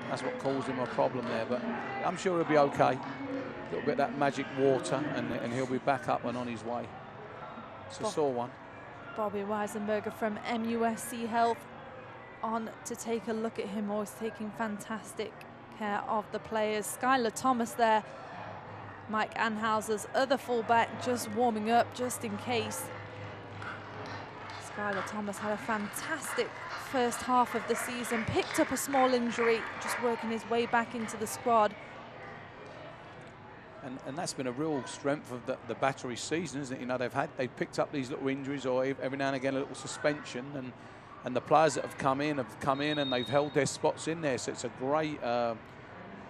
that's what caused him a problem there. But I'm sure he'll be okay. A little bit of that magic water, and he'll be back up and on his way. It's a sore one. Bobby Weisenberger from MUSC Health on to take a look at him, always taking fantastic care of the players. Skylar Thomas there, Mike Anhauser's other fullback, just warming up just in case. Skylar Thomas had a fantastic first half of the season, picked up a small injury, just working his way back into the squad. And that's been a real strength of the Battery season, isn't it? You know, they've picked up these little injuries, or every now and again a little suspension, and the players that have come in and they've held their spots in there. So it's a great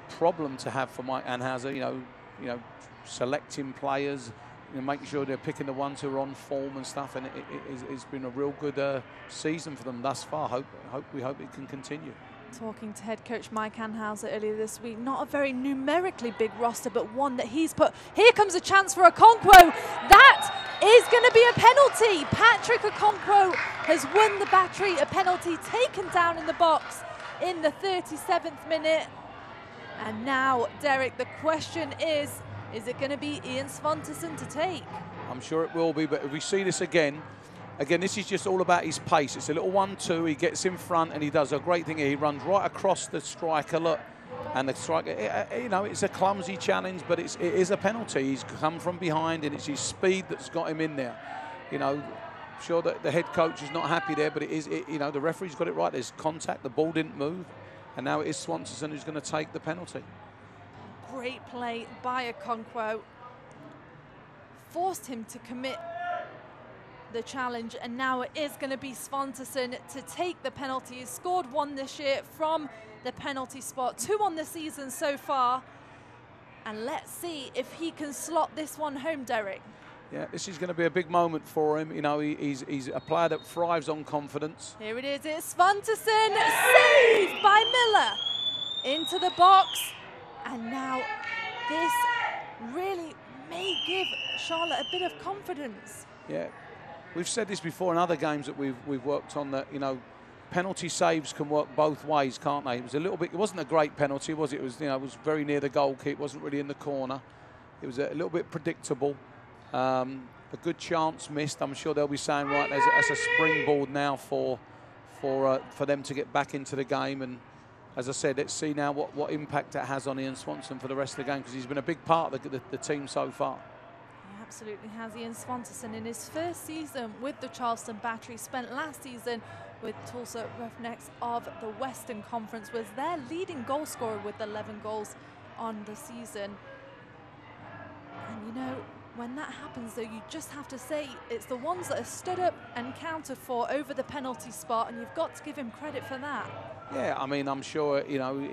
problem to have for Mike Anhauser. You know, selecting players, you know, making sure they're picking the ones who are on form and stuff. And it's been a real good season for them thus far. We hope it can continue. Talking to head coach Mike Anhauser earlier this week, not a very numerically big roster, but one that he's put. Here comes a chance for Okonkwo. That is going to be a penalty. Patrick Okonkwo has won the Battery a penalty, taken down in the box in the 37th minute. And now, Derek, the question is it going to be Ian Svantesson to take? I'm sure it will be, but if we see this again, this is just all about his pace. It's a little 1-2. He gets in front and he does a great thing here. He runs right across the striker, look, and the striker. You know, it's a clumsy challenge, but it is a penalty. He's come from behind, and it's his speed that's got him in there. You know, I'm sure that the head coach is not happy there, but you know, the referee's got it right. There's contact. The ball didn't move, and now it is Svantesson who's going to take the penalty. Great play by Okonkwo. Forced him to commit the challenge, and now it is going to be Svantesson to take the penalty. He's scored one this year from the penalty spot, 2 on the season so far, and let's see if he can slot this one home, Derek. Yeah, this is going to be a big moment for him. You know, he's a player that thrives on confidence. Here it is, it's Svantesson, saved by Miller into the box, and now this really may give Charlotte a bit of confidence. Yeah. We've said this before in other games that we've worked on, that, you know, penalty saves can work both ways, can't they? It was a little bit. It wasn't a great penalty, was it? It was, you know, it was very near the goal kick. It wasn't really in the corner. It was a little bit predictable. A good chance missed. I'm sure they'll be saying, right, that's a springboard now for them to get back into the game. And as I said, let's see now what impact that has on Ian Svantesson for the rest of the game, because he's been a big part of the team so far. Absolutely has. Ian Svantesson in his first season with the Charleston Battery, spent last season with Tulsa Roughnecks of the Western Conference, was their leading goal scorer with 11 goals on the season. And you know, when that happens though, you just have to say it's the ones that are stood up and counted for over the penalty spot, and you've got to give him credit for that. Yeah, I mean, I'm sure, you know,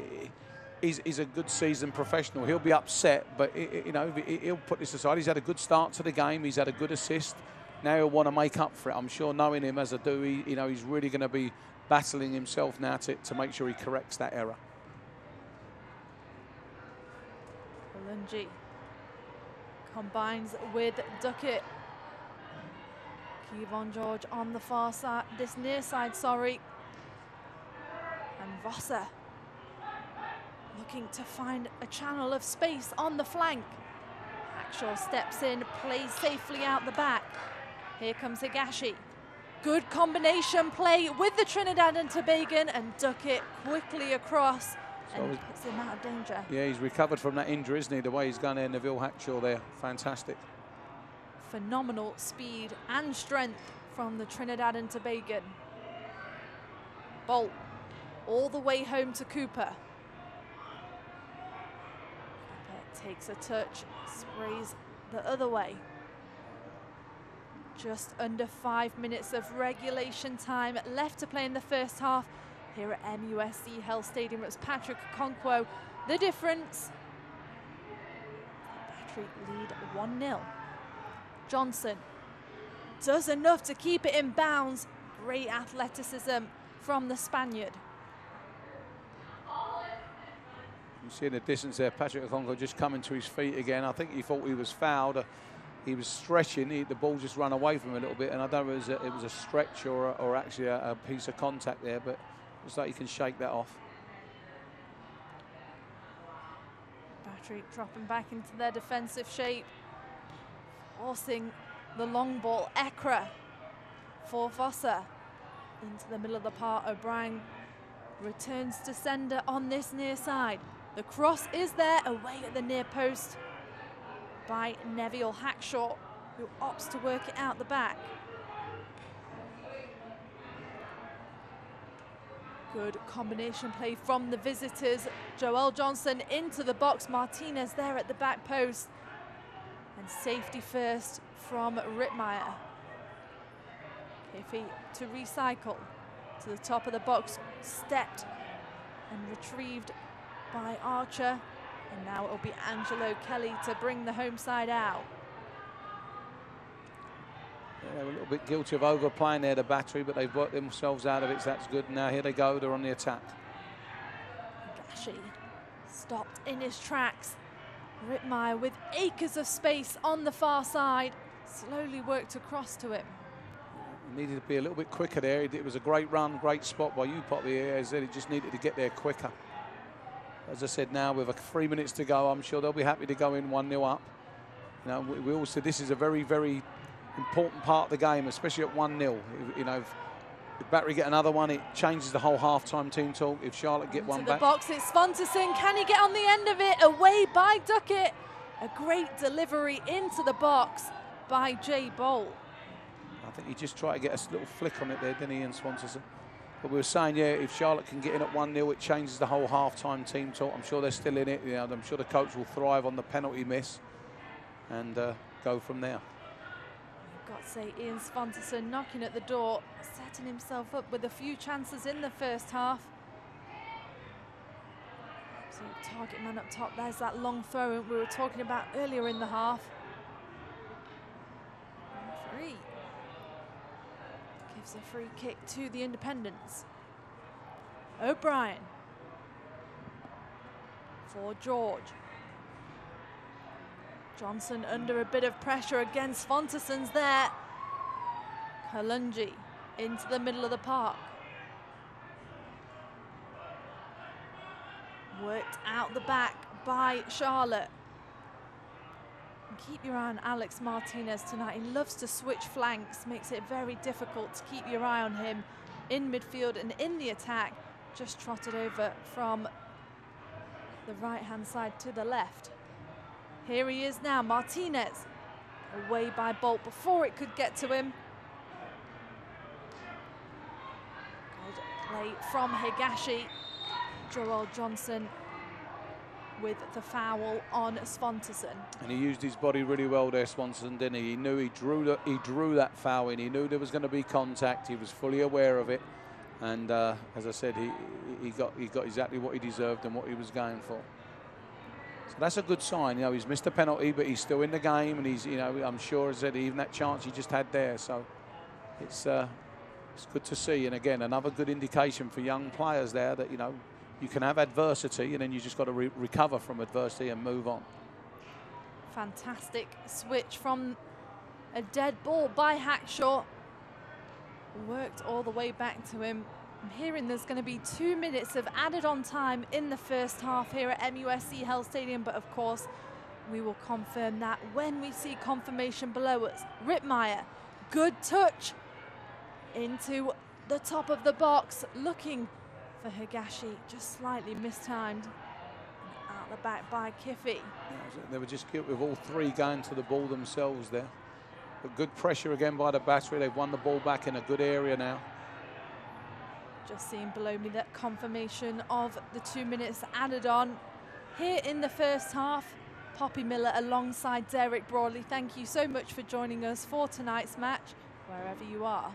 he's a good seasoned professional. He'll be upset, but you know, he'll put this aside. He's had a good start to the game. He's had a good assist. Now he'll want to make up for it. I'm sure, knowing him as I do, you know, he's really going to be battling himself now to make sure he corrects that error. Lungi combines with Duckett. Kevon George on the far side, this near side, sorry. And Vossa looking to find a channel of space on the flank. Hackshaw steps in, plays safely out the back. Here comes Higashi. Good combination play with the Trinidad and Tobago, and Duckett quickly across and puts him out of danger. Yeah, he's recovered from that injury, isn't he? The way he's gone there, Neville Hackshaw there. Fantastic. Phenomenal speed and strength from the Trinidad and Tobago. Bolt all the way home to Cooper. Cooper takes a touch, sprays the other way. Just under 5 minutes of regulation time left to play in the first half here at MUSC Health Stadium. It's Patrick Okonkwo. The difference, Battery lead 1-0. Johnson does enough to keep it in bounds. Great athleticism from the Spaniard. You see in the distance there, Patrick Okonkwo just coming to his feet again. I think he thought he was fouled. He was stretching. The ball just ran away from him a little bit, and I don't know if it was a stretch or actually a piece of contact there, but looks like he can shake that off. Battery dropping back into their defensive shape, forcing the long ball. Ekra for Vossa into the middle of the park. O'Brien returns to sender on this near side. The cross is there, away at the near post by Neville Hackshaw, who opts to work it out the back. Good combination play from the visitors. Joel Johnson into the box. Martinez there at the back post. And safety first from Rittmeyer. Kiffy to recycle to the top of the box. Stepped and retrieved by Archer. And now it'll be Angelo Kelly to bring the home side out. Yeah, they were a little bit guilty of overplaying there, the Battery, but they've worked themselves out of it, so that's good. Now here they go, they're on the attack. Gashi stopped in his tracks. Rittmeyer with acres of space on the far side, slowly worked across to him. He needed to be a little bit quicker there. It was a great run, great spot by you, Poppy. As he just needed to get there quicker. As I said, now with 3 minutes to go, I'm sure they'll be happy to go in 1-0 up. You know, we all said this is a very, very important part of the game, especially at 1-0. You know, if Battery get another one, it changes the whole half-time team talk. If Charlotte get one back. To the box, it's Svanterson. Can he get on the end of it? Away by Duckett. A great delivery into the box by Jay Bolt. I think he just tried to get a little flick on it there, didn't he, and Swanson? But we were saying, yeah, if Charlotte can get in at 1-0, it changes the whole half-time team talk. I'm sure they're still in it. You know, I'm sure the coach will thrive on the penalty miss and go from there. I've got to say, Ian Svanterson knocking at the door, setting himself up with a few chances in the first half. So target man up top. There's that long throw we were talking about earlier in the half. Free. Gives a free kick to the Independents. O'Brien for George. Johnson under a bit of pressure against Svanterson's there. Kalungi into the middle of the park. Worked out the back by Charlotte. And keep your eye on Alex Martinez tonight. He loves to switch flanks, makes it very difficult to keep your eye on him in midfield and in the attack. Just trotted over from the right-hand side to the left. Here he is now, Martinez. Away by Bolt before it could get to him. Good play from Higashi. Joel Johnson with the foul on Svanterson. And he used his body really well there, Swanson, didn't he? He knew he drew that foul in. He knew there was going to be contact. He was fully aware of it. And as I said, he got exactly what he deserved and what he was going for. So that's a good sign. You know, he's missed a penalty, but he's still in the game, and he's, you know, I'm sure, as I said, even that chance he just had there. So it's good to see. And again, another good indication for young players there that, you know, you can have adversity, and then you just got to recover from adversity and move on. Fantastic switch from a dead ball by Hackshaw. Worked all the way back to him. I'm hearing there's going to be 2 minutes of added on time in the first half here at MUSC Health Stadium, but of course we will confirm that when we see confirmation below us. Rittmeyer, good touch into the top of the box, looking for Higashi, just slightly mistimed. Out the back by Kiffy. They were just guilty of all three going to the ball themselves there. But good pressure again by the battery. They've won the ball back in a good area now. Just seeing below me that confirmation of the 2 minutes added on here in the first half. Poppy Miller alongside Derek Broadley. Thank you so much for joining us for tonight's match, wherever you are.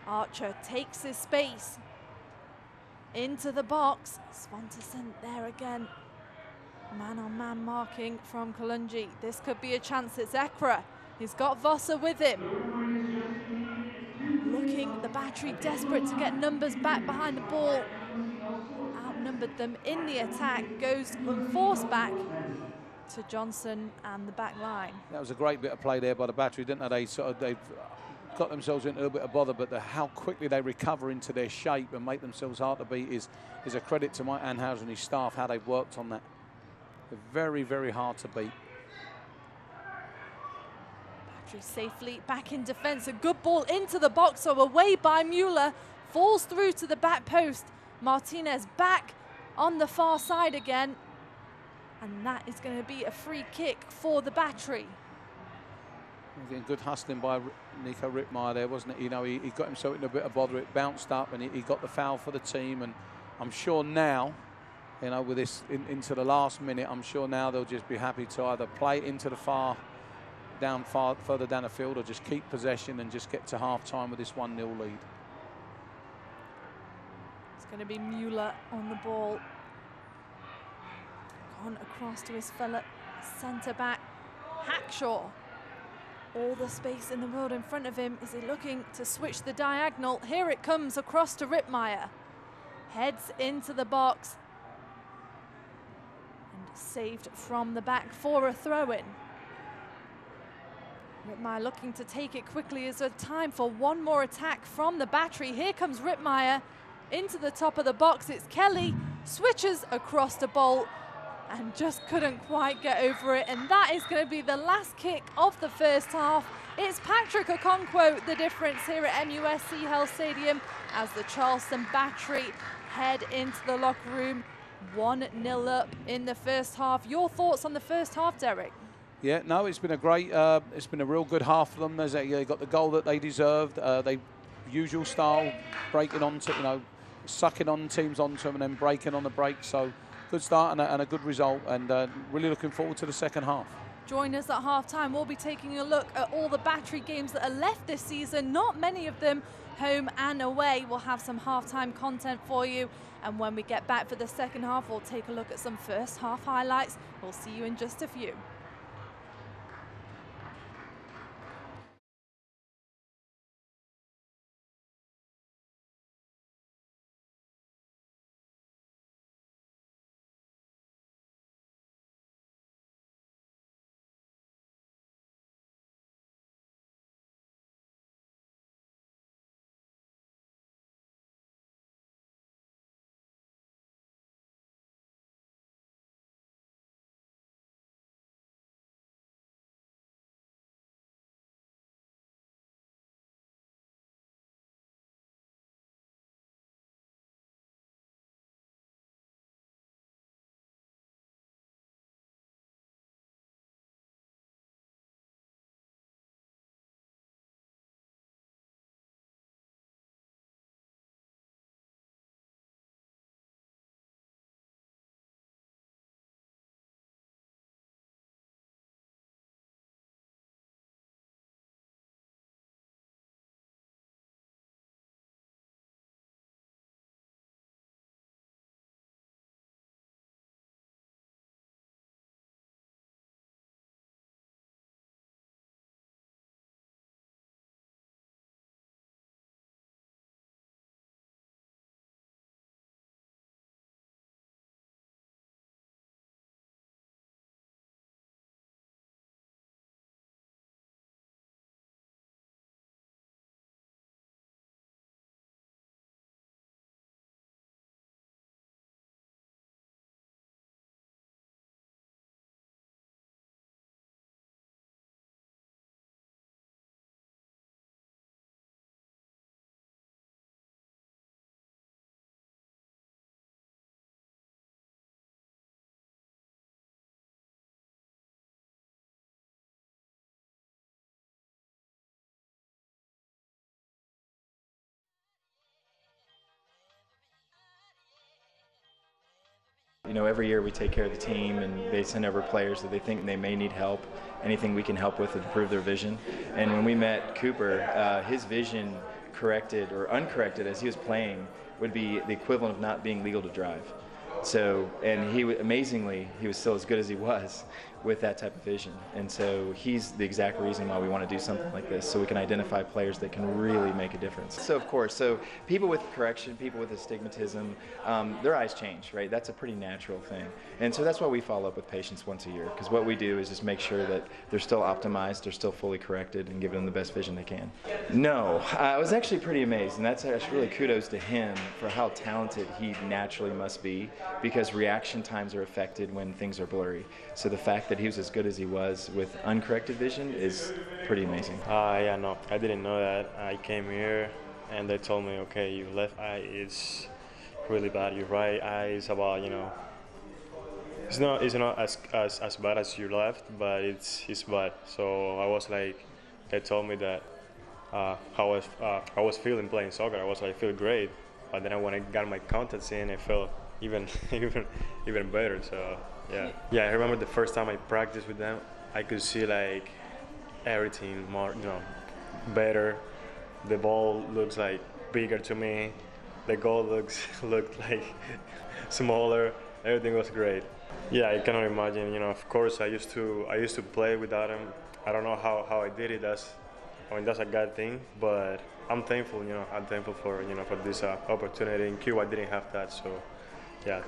Archer takes his space into the box. Swanterson there again. Man-on-man marking from Kalungi. This could be a chance. It's Ekra. He's got Vossa with him. Looking, the battery desperate to get numbers back behind the ball. Outnumbered them in the attack. Goes unforced back to Johnson and the back line. That was a great bit of play there by the battery, didn't they? They've got themselves into a little bit of bother, but how quickly they recover into their shape and make themselves hard to beat is a credit to Mike Anhauser and his staff, how they've worked on that. They're very, very hard to beat. Battery safely back in defense. A good ball into the box, so away by Mueller. Falls through to the back post. Martinez back on the far side again. And that is going to be a free kick for the battery. Again, good hustling by Nico Rittmeyer there, wasn't it? You know, he got himself in a bit of bother. It bounced up and he got the foul for the team. And I'm sure now, you know, with this into the last minute, I'm sure now they'll just be happy to either play it into the further down the field, or just keep possession and just get to half-time with this 1-0 lead. It's going to be Mueller on the ball. Gone across to his fella centre-back, Hackshaw. All the space in the world in front of him. Is he looking to switch the diagonal? Here it comes across to Rittmeyer. Heads into the box. And saved from the back for a throw-in. Rittmeyer looking to take it quickly. Is there time for one more attack from the battery? Here comes Rittmeyer into the top of the box. It's Kelly. Switches across the Bolt. And just couldn't quite get over it. And that is going to be the last kick of the first half. It's Patrick Okonkwo, the difference here at MUSC Health Stadium, as the Charleston battery head into the locker room. 1-0 up in the first half. Your thoughts on the first half, Derek? Yeah, no, it's been a great, it's been a real good half for them. They got the goal that they deserved. They usual style, breaking onto, you know, sucking on teams onto them and then breaking on the break. So good start and a good result, and really looking forward to the second half. Join us at half-time. We'll be taking a look at all the battery games that are left this season. Not many of them home and away. We'll have some half-time content for you. And when we get back for the second half, we'll take a look at some first half highlights. We'll see you in just a few. You know, every year we take care of the team, and they send over players that they think they may need help, anything we can help with to improve their vision. And when we met Cooper, his vision, corrected or uncorrected as he was playing, would be the equivalent of not being legal to drive. So, and amazingly, he was still as good as he was with that type of vision. And so he's the exact reason why we want to do something like this, so we can identify players that can really make a difference. So of course, so people with correction, people with astigmatism, their eyes change, right? That's a pretty natural thing. And so that's why we follow up with patients once a year, because what we do is just make sure that they're still optimized, they're still fully corrected, and give them the best vision they can. No, I was actually pretty amazed, and that's actually really kudos to him for how talented he naturally must be, because reaction times are affected when things are blurry. So the fact that he was as good as he was with uncorrected vision is pretty amazing. Yeah, no, I didn't know that. I came here and they told me, okay, your left eye is really bad. Your right eye is about, you know, it's not as bad as your left, but it's bad. So I was like, they told me that how I was feeling playing soccer. I was like, feel great, but then when I got my contacts in, I felt even better. So yeah, I remember the first time I practiced with them, I could see like everything more, you know, better. The ball looks like bigger to me. The goal looked like smaller. Everything was great. Yeah, I cannot imagine. You know, of course, I used to play without him. I don't know how I did it. That's a good thing, but I'm thankful. You know, I'm thankful for for this opportunity. In Cuba, I didn't have that, so yeah.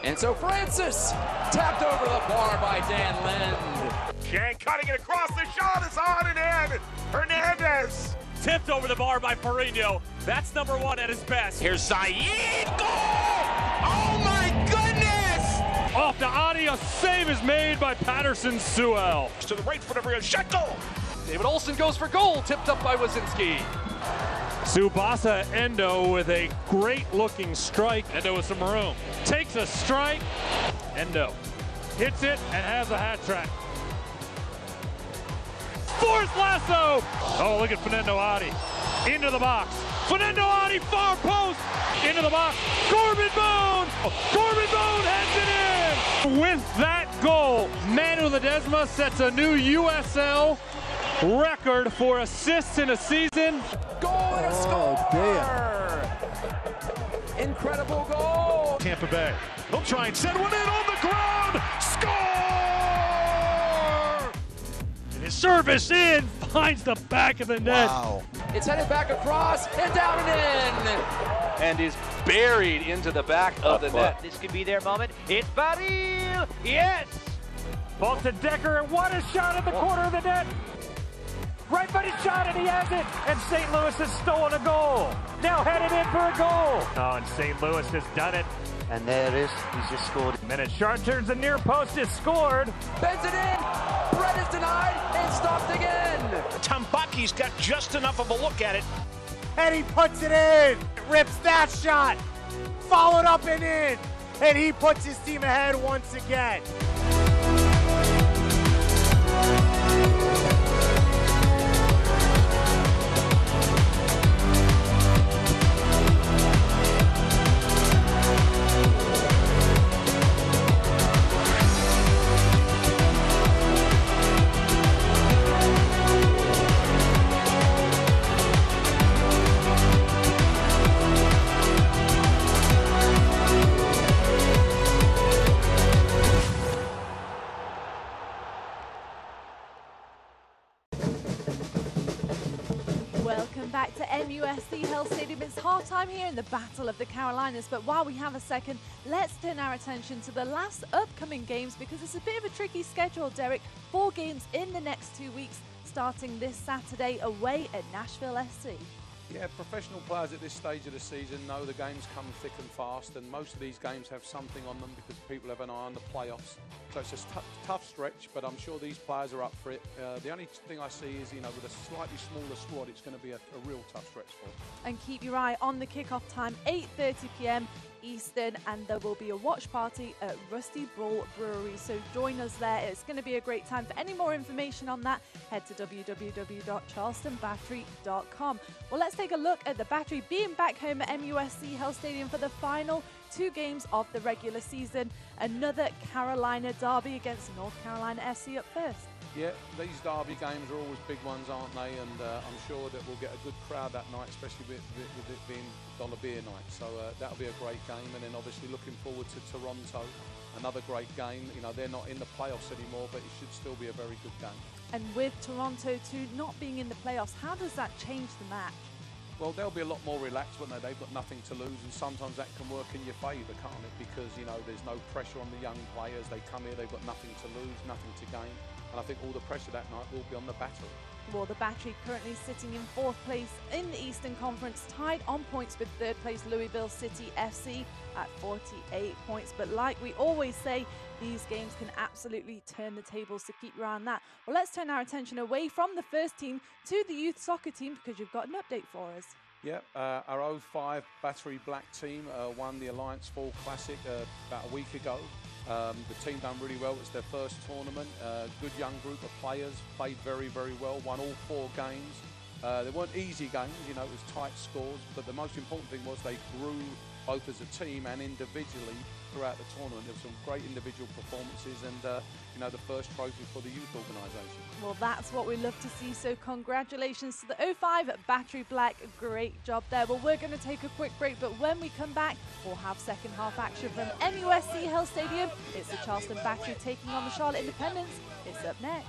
And so Francis tapped over the bar by Dan Lind. Shank cutting it across, the shot is on and in. Hernandez. Tipped over the bar by Perino. That's number one at his best. Here's Saeed. Goal! Oh my goodness! Off to Adi, a save is made by Patterson Sewell. To the right foot of Rioshetto. David Olson goes for goal, tipped up by Wazinski. Tsubasa Endo with a great-looking strike. Endo with some room. Takes a strike. Endo hits it and has a hat trick. Fourth lasso. Oh, look at Fernando Adi. Into the box. Fernando Adi, far post. Into the box. Corbin Bone. Corbin Bone heads it in. With that goal, Manu Ledesma sets a new USL record for assists in a season. Goal and a score! Incredible goal! Tampa Bay. He'll try and send one in on the ground. Score! And his service in finds the back of the net. Wow. It's headed back across and down and in. And is buried into the back of the net. This could be their moment. It's Baril! Yes! Ball to Decker, and what a shot at the corner of the net. Right-footed shot, and he has it. And St. Louis has stolen a goal. Now headed in for a goal. Oh, and St. Louis has done it And there it is, he's just scored. Minute short turns the near post, is scored. Bends it in. Brett is denied and stopped again. Tambaki's got just enough of a look at it. And he puts it in. Rips that shot. Followed up and in. And he puts his team ahead once again. Welcome back to MUSC Health Stadium. It's halftime here in the Battle of the Carolinas, but while we have a second, let's turn our attention to the last upcoming games because it's a bit of a tricky schedule, Derek. 4 games in the next 2 weeks, starting this Saturday away at Nashville SC. Yeah, professional players at this stage of the season know the games come thick and fast, and most of these games have something on them because people have an eye on the playoffs. So it's a tough stretch, but I'm sure these players are up for it. The only thing I see is, with a slightly smaller squad, it's going to be a real tough stretch for them. And keep your eye on the kickoff time, 8:30 p.m. Eastern, and there will be a watch party at Rusty Bull Brewery, so join us there. It's going to be a great time. For any more information on that, head to www.charlestonbattery.com. Well, let's take a look at the Battery being back home at MUSC Health Stadium for the final 2 games of the regular season. Another Carolina derby against North Carolina SC up first. Yeah, these derby games are always big ones, aren't they? And I'm sure that we'll get a good crowd that night, especially with it being dollar beer night. So that'll be a great game. And then obviously looking forward to Toronto, another great game. They're not in the playoffs anymore, but it should still be a very good game. And with Toronto too not being in the playoffs, how does that change the match? Well, they'll be a lot more relaxed, won't they? They've got nothing to lose, and sometimes that can work in your favour, can't it? Because, there's no pressure on the young players. They come here, they've got nothing to lose, nothing to gain. And I think all the pressure that night will be on the Battery. Well, the Battery currently sitting in 4th place in the Eastern Conference, tied on points with 3rd place Louisville City FC at 48 points. But like we always say, these games can absolutely turn the tables, so keep your eye on that. Well, let's turn our attention away from the first team to the youth soccer team because you've got an update for us. Yeah, our 05 Battery Black team won the Alliance Fall Classic about a week ago. The team done really well. It's their first tournament. Good young group of players, played very, very well, won all 4 games. They weren't easy games, it was tight scores, but the most important thing was they grew both as a team and individually throughout the tournament. There were some great individual performances and, the first trophy for the youth organisation. Well, that's what we love to see, so congratulations to the 05 Battery Black. Great job there. Well, we're going to take a quick break, but when we come back, we'll have second half action from MUSC Health Stadium. It's the Charleston Battery taking on the Charlotte Independents. It's up next.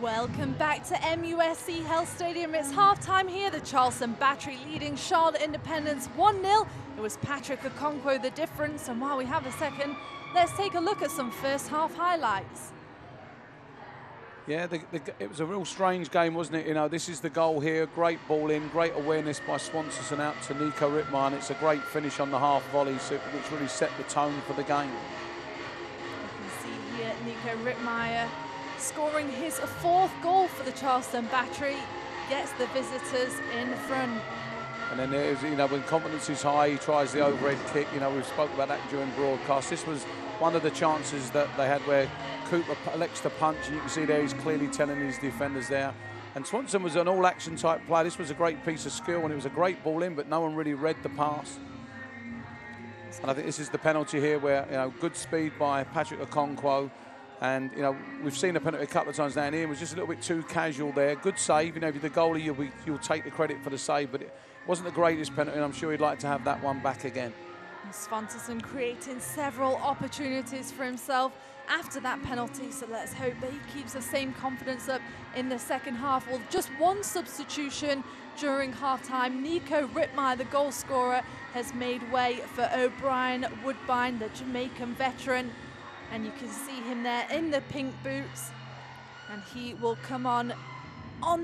Welcome back to MUSC Health Stadium. It's halftime here. The Charleston Battery leading Charlotte Independence 1-0. It was Patrick Okonkwo the difference. And while we have a second, let's take a look at some first half highlights. Yeah, it was a real strange game, wasn't it? You know, this is the goal here. Great ball in, great awareness by Swanson out to Nico Rittmeyer. And it's a great finish on the half volley, which really set the tone for the game. You can see here Nico Rittmeyer scoring his fourth goal for the Charleston Battery, gets the visitors in front. And then there's, you know, when confidence is high, he tries the overhead kick. You know, we've spoken about that during broadcast. This was one of the chances that they had where Cooper elects to punch, and you can see there he's clearly telling his defenders there. And Swanson was an all-action type player. This was a great piece of skill, and it was a great ball in, but no one really read the pass. And I think this is the penalty here where, you know, good speed by Patrick Okonkwo. And, you know, we've seen a penalty a couple of times down here. It was just a little bit too casual there. Good save. You know, if you're the goalie, you'll take the credit for the save, but it wasn't the greatest penalty, and I'm sure he'd like to have that one back again. Swanson creating several opportunities for himself after that penalty, so let's hope that he keeps the same confidence up in the second half. Well, just one substitution during halftime. Nico Rittmeyer, the goal scorer, has made way for O'Brien Woodbine, the Jamaican veteran. And you can see him there in the pink boots. And he will come on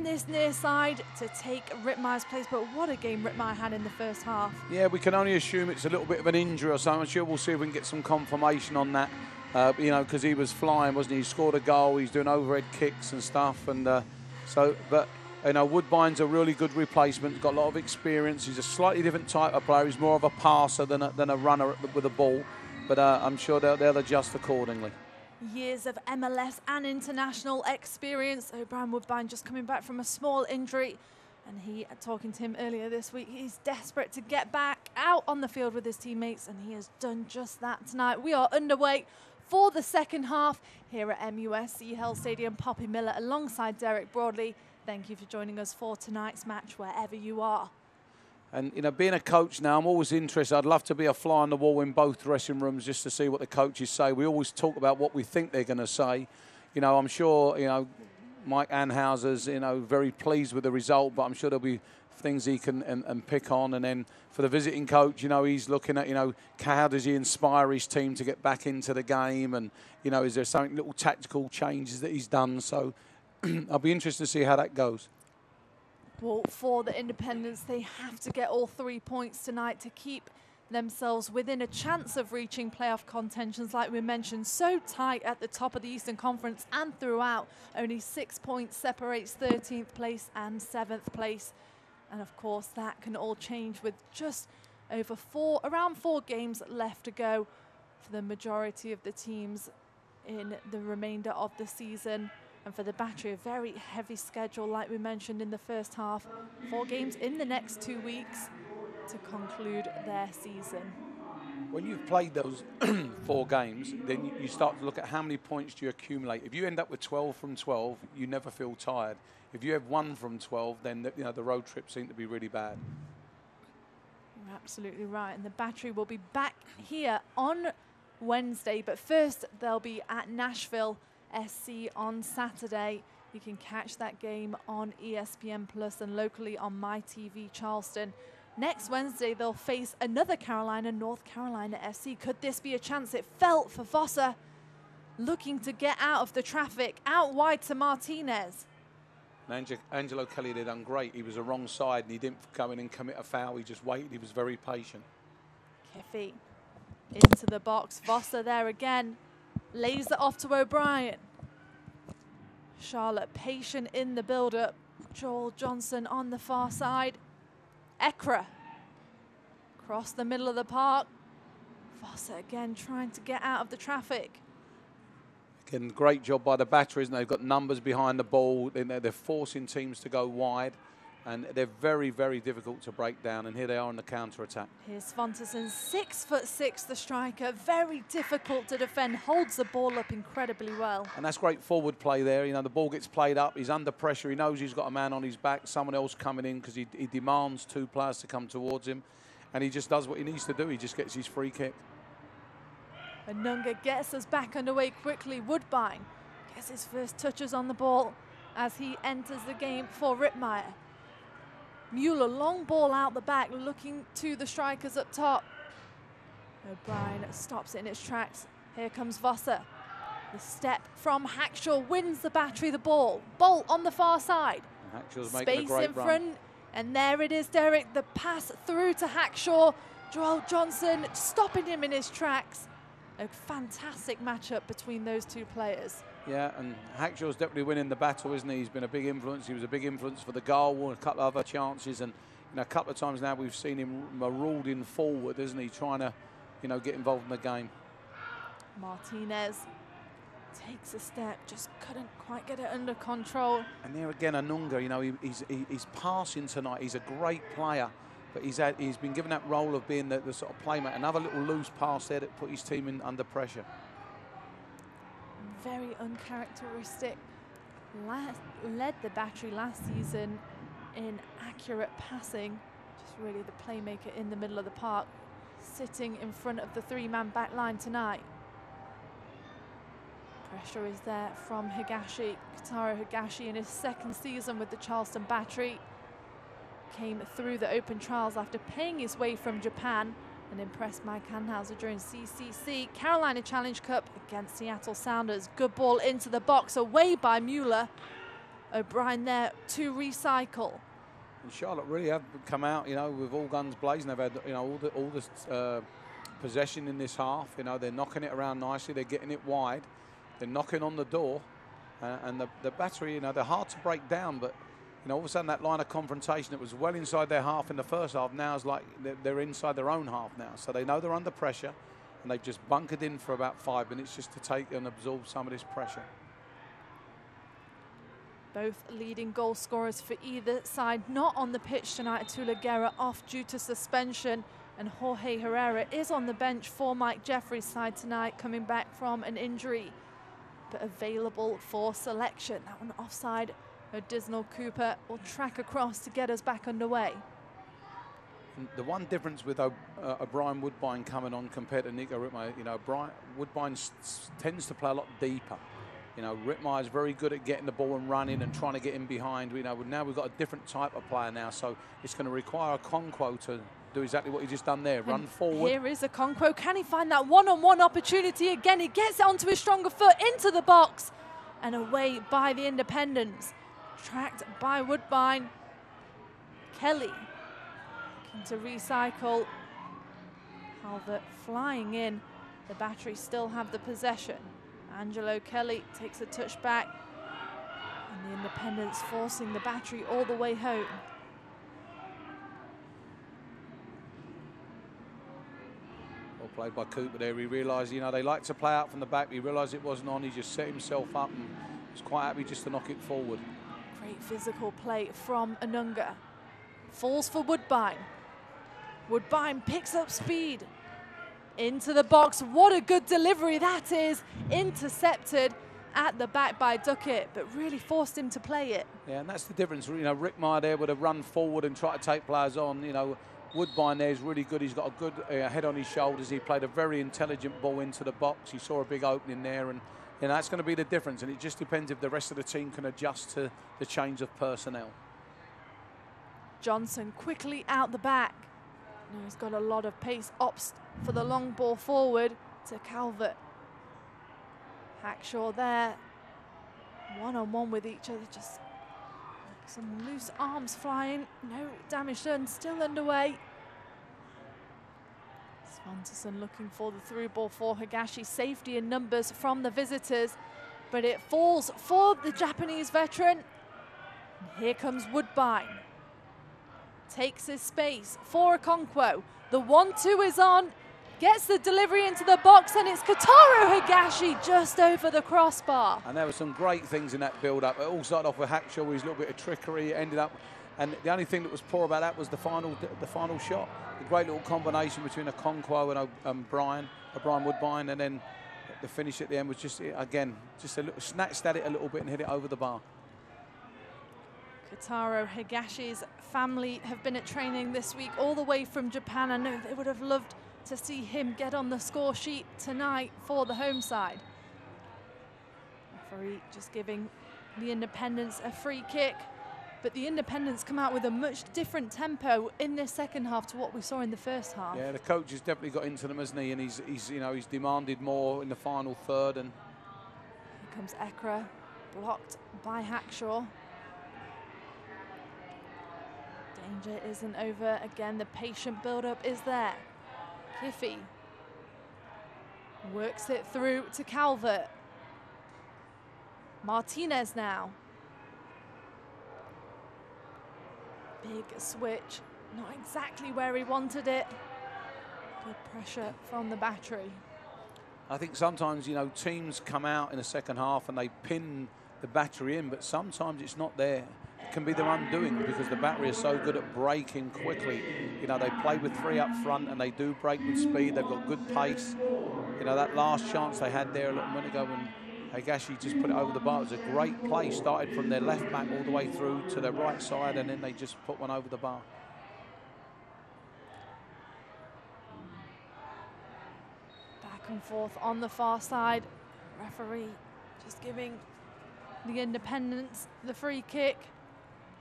this near side to take Rittmeyer's place. But what a game Rittmeyer had in the first half. Yeah, we can only assume it's a little bit of an injury or something. I'm sure we'll see if we can get some confirmation on that. You know, because he was flying, wasn't he? He scored a goal. He's doing overhead kicks and stuff. And but, you know, Woodbine's a really good replacement. He's got a lot of experience. He's a slightly different type of player. He's more of a passer than a runner with a ball. But I'm sure they'll adjust accordingly. Years of MLS and international experience. O'Brien Woodbine just coming back from a small injury. And he, talking to him earlier this week, he's desperate to get back out on the field with his teammates. And he has done just that tonight. We are underway for the second half here at MUSC Health Stadium. Poppy Miller alongside Derek Broadley. Thank you for joining us for tonight's match wherever you are. And, you know, being a coach now, I'm always interested. I'd love to be a fly on the wall in both dressing rooms just to see what the coaches say. We always talk about what we think they're going to say. You know, I'm sure, you know, Mike Anhauser's, you know, very pleased with the result, but I'm sure there'll be things he can and pick on. And then for the visiting coach, you know, he's looking at, you know, how does he inspire his team to get back into the game? And, you know, is there something, little tactical changes that he's done? So I'll be interested to see how that goes. Well, for the Independents, they have to get all 3 points tonight to keep themselves within a chance of reaching playoff contentions. Like we mentioned, so tight at the top of the Eastern Conference and throughout. Only 6 points separates 13th place and 7th place. And of course, that can all change with just over around 4 games left to go for the majority of the teams in the remainder of the season. And for the Battery, a very heavy schedule, like we mentioned in the first half. 4 games in the next 2 weeks to conclude their season. When you've played those 4 games, then you start to look at how many points do you accumulate. If you end up with 12 from 12, you never feel tired. If you have 1 from 12, then you know, the road trips seem to be really bad. You're absolutely right. And the Battery will be back here on Wednesday. But first, they'll be at Nashville SC on Saturday. You can catch that game on ESPN Plus and locally on MyTV Charleston. Next Wednesday, they'll face another North Carolina SC. Could this be a chance? It felt for Vossa, looking to get out of the traffic, out wide to Martinez. Angelo Kelly had done great. He was the wrong side and he didn't go in and commit a foul. He just waited. He was very patient. Kiffy into the box. Vossa there again. Lays it off to O'Brien. Charlotte patient in the build-up. Joel Johnson on the far side. Ekra across the middle of the park. Vossa again trying to get out of the traffic. Again, great job by the Battery, isn't it? They've got numbers behind the ball. They're forcing teams to go wide. And they're very, very difficult to break down. And here they are on the counter-attack. Here's Swanson, 6'6", the striker. Very difficult to defend. Holds the ball up incredibly well. And that's great forward play there. You know, the ball gets played up. He's under pressure. He knows he's got a man on his back. Someone else coming in because he demands 2 players to come towards him. And he just does what he needs to do. He just gets his free kick. Anunga gets us back underway quickly. Woodbine gets his first touches on the ball. as he enters the game for Rittmeyer. Mueller, long ball out the back, looking to the strikers up top. O'Brien stops it in its tracks. Here comes Vosser. The step from Hackshaw wins the battery the ball. Bolt on the far side. Hackshaw's making a great Space in run. front. And there it is, Derek. The pass through to Hackshaw. Joel Johnson stopping him in his tracks. A fantastic matchup between those two players. Yeah, and Hackshaw's definitely winning the battle, isn't he? He's been a big influence. He was a big influence for the goal, a couple of other chances, and a couple of times now we've seen him marauding forward, isn't he? Trying to, get involved in the game. Martinez takes a step, just couldn't quite get it under control. And there again, Anunga, he's passing tonight. He's a great player, but he's been given that role of being the sort of playmaker. Another little loose pass there that put his team in under pressure. Very uncharacteristic. Led the battery last season in accurate passing. Just really the playmaker in the middle of the park, sitting in front of the three-man back line tonight. Pressure is there from Higashi. Kotaro Higashi in his second season with the Charleston Battery. Came through the open trials after paying his way from Japan and impressed Mike Hanhauser during CCC. Carolina Challenge Cup against Seattle Sounders. Good ball into the box, away by Mueller. O'Brien there to recycle. And Charlotte really have come out, with all guns blazing. They've had, all the possession in this half. They're knocking it around nicely. They're getting it wide. They're knocking on the door. And the battery, they're hard to break down, but all of a sudden that line of confrontation that was well inside their half in the first half now is like they're inside their own half now. So they know they're under pressure, and they've just bunkered in for about 5 minutes just to take and absorb some of this pressure. Both leading goal scorers for either side not on the pitch tonight. Atula Guerra off due to suspension, and Jorge Herrera is on the bench for Mike Jeffrey's side tonight, coming back from an injury, but available for selection. That one offside. Disnall Cooper will track across to get us back underway. And the one difference with O'Brien Woodbine coming on compared to Nico Rittmeyer, Woodbine tends to play a lot deeper. Rittmeyer's very good at getting the ball and running and trying to get in behind. Now we've got a different type of player now, so it's going to require Okonkwo to do exactly what he just done there, run forward. Here is Okonkwo. Can he find that one-on-one opportunity again? He gets it onto his stronger foot, into the box, and away by the Independents. Tracked by Woodbine. Kelly looking to recycle. Calvert flying in. The battery still have the possession. Angelo Kelly takes a touch back. And the Independents forcing the battery all the way home. Well played by Cooper there. He realised, they like to play out from the back. He realised it wasn't on. He just set himself up and was quite happy just to knock it forward. Great physical play from Anunga. Falls for Woodbine. Woodbine picks up speed. Into the box. What a good delivery that is. Intercepted at the back by Duckett, but really forced him to play it. Yeah, and that's the difference. Rittmeyer there would have run forward and try to take players on. Woodbine there is really good. He's got a good head on his shoulders. He played a very intelligent ball into the box. He saw a big opening there, and that's going to be the difference, and it just depends if the rest of the team can adjust to the change of personnel. Johnson quickly out the back. Now he's got a lot of pace. Opts for the long ball forward to Calvert. Hackshaw there. One-on-one with each other. Just some loose arms flying. No damage done. Still underway. Svanterson looking for the through ball for Higashi. Safety in numbers from the visitors, but it falls for the Japanese veteran. And here comes Woodbine. Takes his space for Okonkwo. The 1-2 is on. Gets the delivery into the box, and it's Kotaro Higashi just over the crossbar. And there were some great things in that build-up. It all started off with Hackshaw with his little bit of trickery. It ended up, and the only thing that was poor about that was the final shot. A great little combination between Okonkwo and O'Brien Woodbine, and then the finish at the end was just, again, just a little snatched at it a little bit and hit it over the bar. Kotaro Higashi's family have been at training this week all the way from Japan. I know they would have loved to see him get on the score sheet tonight for the home side. Referee just giving the Independents a free kick. But the Independents come out with a much different tempo in this second half to what we saw in the first half. Yeah, the coach has definitely got into them, hasn't he? And he's demanded more in the final third. And here comes Ekra, blocked by Hackshaw. Danger isn't over. Again, the patient build-up is there. Kiffy works it through to Calvert. Martinez now. Big switch, not exactly where he wanted it. Good pressure from the Battery. I think sometimes, teams come out in the second half and they pin the Battery in, but sometimes it's not there. It can be their undoing because the Battery are so good at breaking quickly. They play with 3 up front and they do break with speed. They've got good pace. That last chance they had there a little minute ago when Higashi just put it over the bar. It was a great play, started from their left back all the way through to their right side, and then they just put one over the bar. Back and forth on the far side. Referee just giving the Independents the free kick.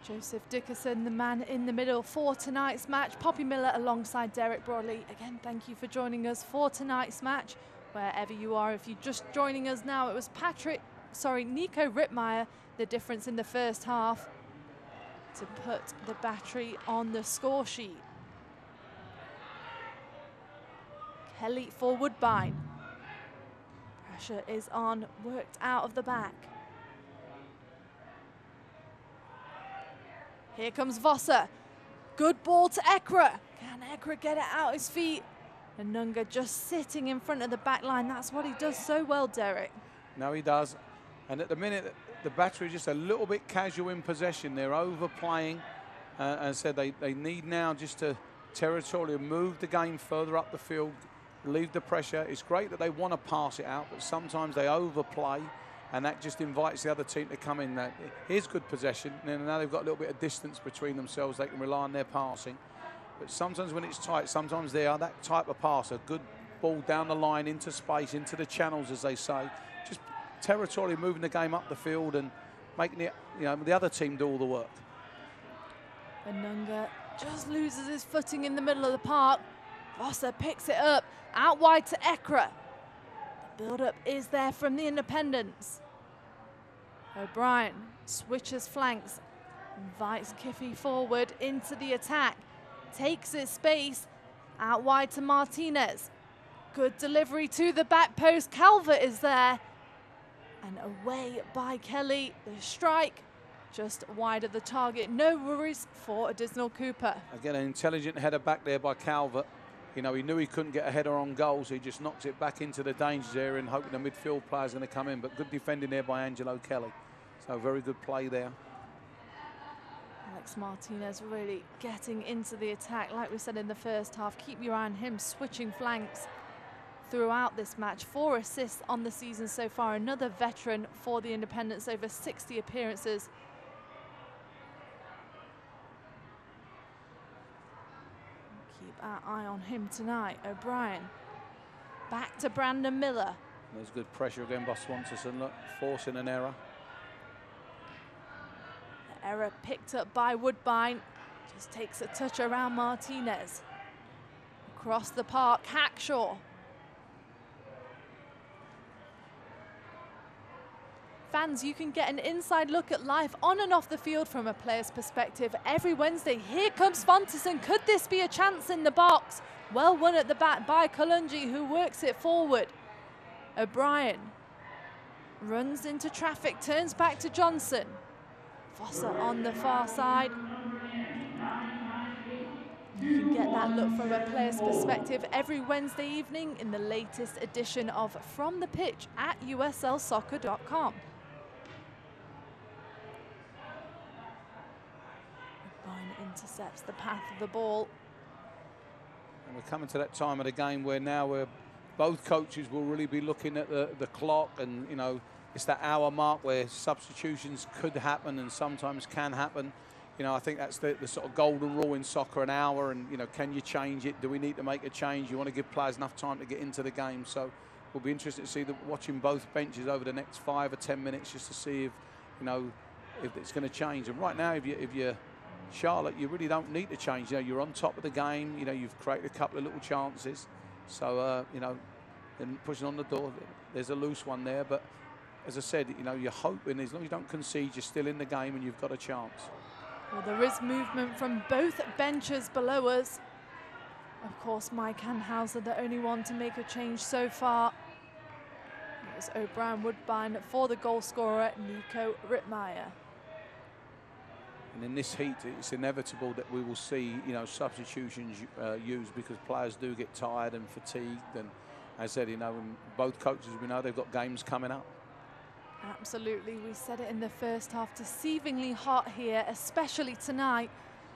Joseph Dickerson, the man in the middle for tonight's match. Poppy Miller alongside Derek Broadley. Again, thank you for joining us for tonight's match. Wherever you are, if you're just joining us now, it was Nico Rittmeyer, the difference in the first half to put the Battery on the score sheet. Kelly for Woodbine. Pressure is on, worked out of the back. Here comes Vossa. Good ball to Ekra. Can Ekra get it out his feet? And Nunga just sitting in front of the back line. That's what he does so well, Derek. No, he does. And at the minute, the Battery just a little bit casual in possession. They're overplaying. And said they need now just to territorially move the game further up the field, relieve the pressure. It's great that they want to pass it out, but sometimes they overplay, and that just invites the other team to come in. Here's good possession, and now they've got a little bit of distance between themselves. They can rely on their passing. But sometimes when it's tight, sometimes they are that type of pass, a good ball down the line, into space, into the channels, as they say. Just territorially moving the game up the field and making it, the other team do all the work. And Nunga just loses his footing in the middle of the park. Vossa picks it up, out wide to Ekra. The build-up is there from the Independents. O'Brien switches flanks, invites Kiffy forward into the attack. Takes his space, out wide to Martinez. Good delivery to the back post. Calvert is there. And away by Kelly. The strike just wide of the target. No worries for Additional Cooper. Again, an intelligent header back there by Calvert. He knew he couldn't get a header on goal, so he just knocks it back into the danger area and hoping the midfield player's going to come in. But good defending there by Angelo Kelly. So very good play there. Alex Martinez really getting into the attack, like we said in the first half. Keep your eye on him switching flanks throughout this match. 4 assists on the season so far. Another veteran for the Independents, over 60 appearances. Keep our eye on him tonight. O'Brien back to Brandon Miller. There's good pressure again by Swanson. Look, forcing an error. Error picked up by Woodbine. Just takes a touch around Martinez. Across the park, Hackshaw. Fans, you can get an inside look at life on and off the field from a player's perspective every Wednesday. Here comes Fonterson. Could this be a chance in the box? Well won at the back by Kalungi, who works it forward. O'Brien runs into traffic, turns back to Johnson. Vossa on the far side. You can get that look from a player's perspective every Wednesday evening in the latest edition of From the Pitch at uslsoccer.com. O'Brien intercepts the path of the ball. And we're coming to that time of the game where now both coaches will really be looking at the clock, and it's that hour mark where substitutions could happen and sometimes can happen. I think that's the sort of golden rule in soccer, an hour, and can you change it? Do we need to make a change? You want to give players enough time to get into the game. So we'll be interested to see watching both benches over the next 5 or 10 minutes, just to see you know, if it's going to change. And right now, if you're Charlotte, you really don't need to change. You know, you're on top of the game. You know, you've created a couple of little chances. So, you know, and pushing on the door, there's a loose one there. But as I said, you know, you're hoping as long as you don't concede, you're still in the game and you've got a chance. Well, there is movement from both benches below us. Of course, Mike Anhauser, the only one to make a change so far. It was O'Brien Woodbine for the goal scorer, Nico Rittmeyer. And in this heat, it's inevitable that we will see, you know, substitutions used because players do get tired and fatigued. And as I said, you know, both coaches, we know they've got games coming up. Absolutely, we said it in the first half, deceivingly hot here, especially tonight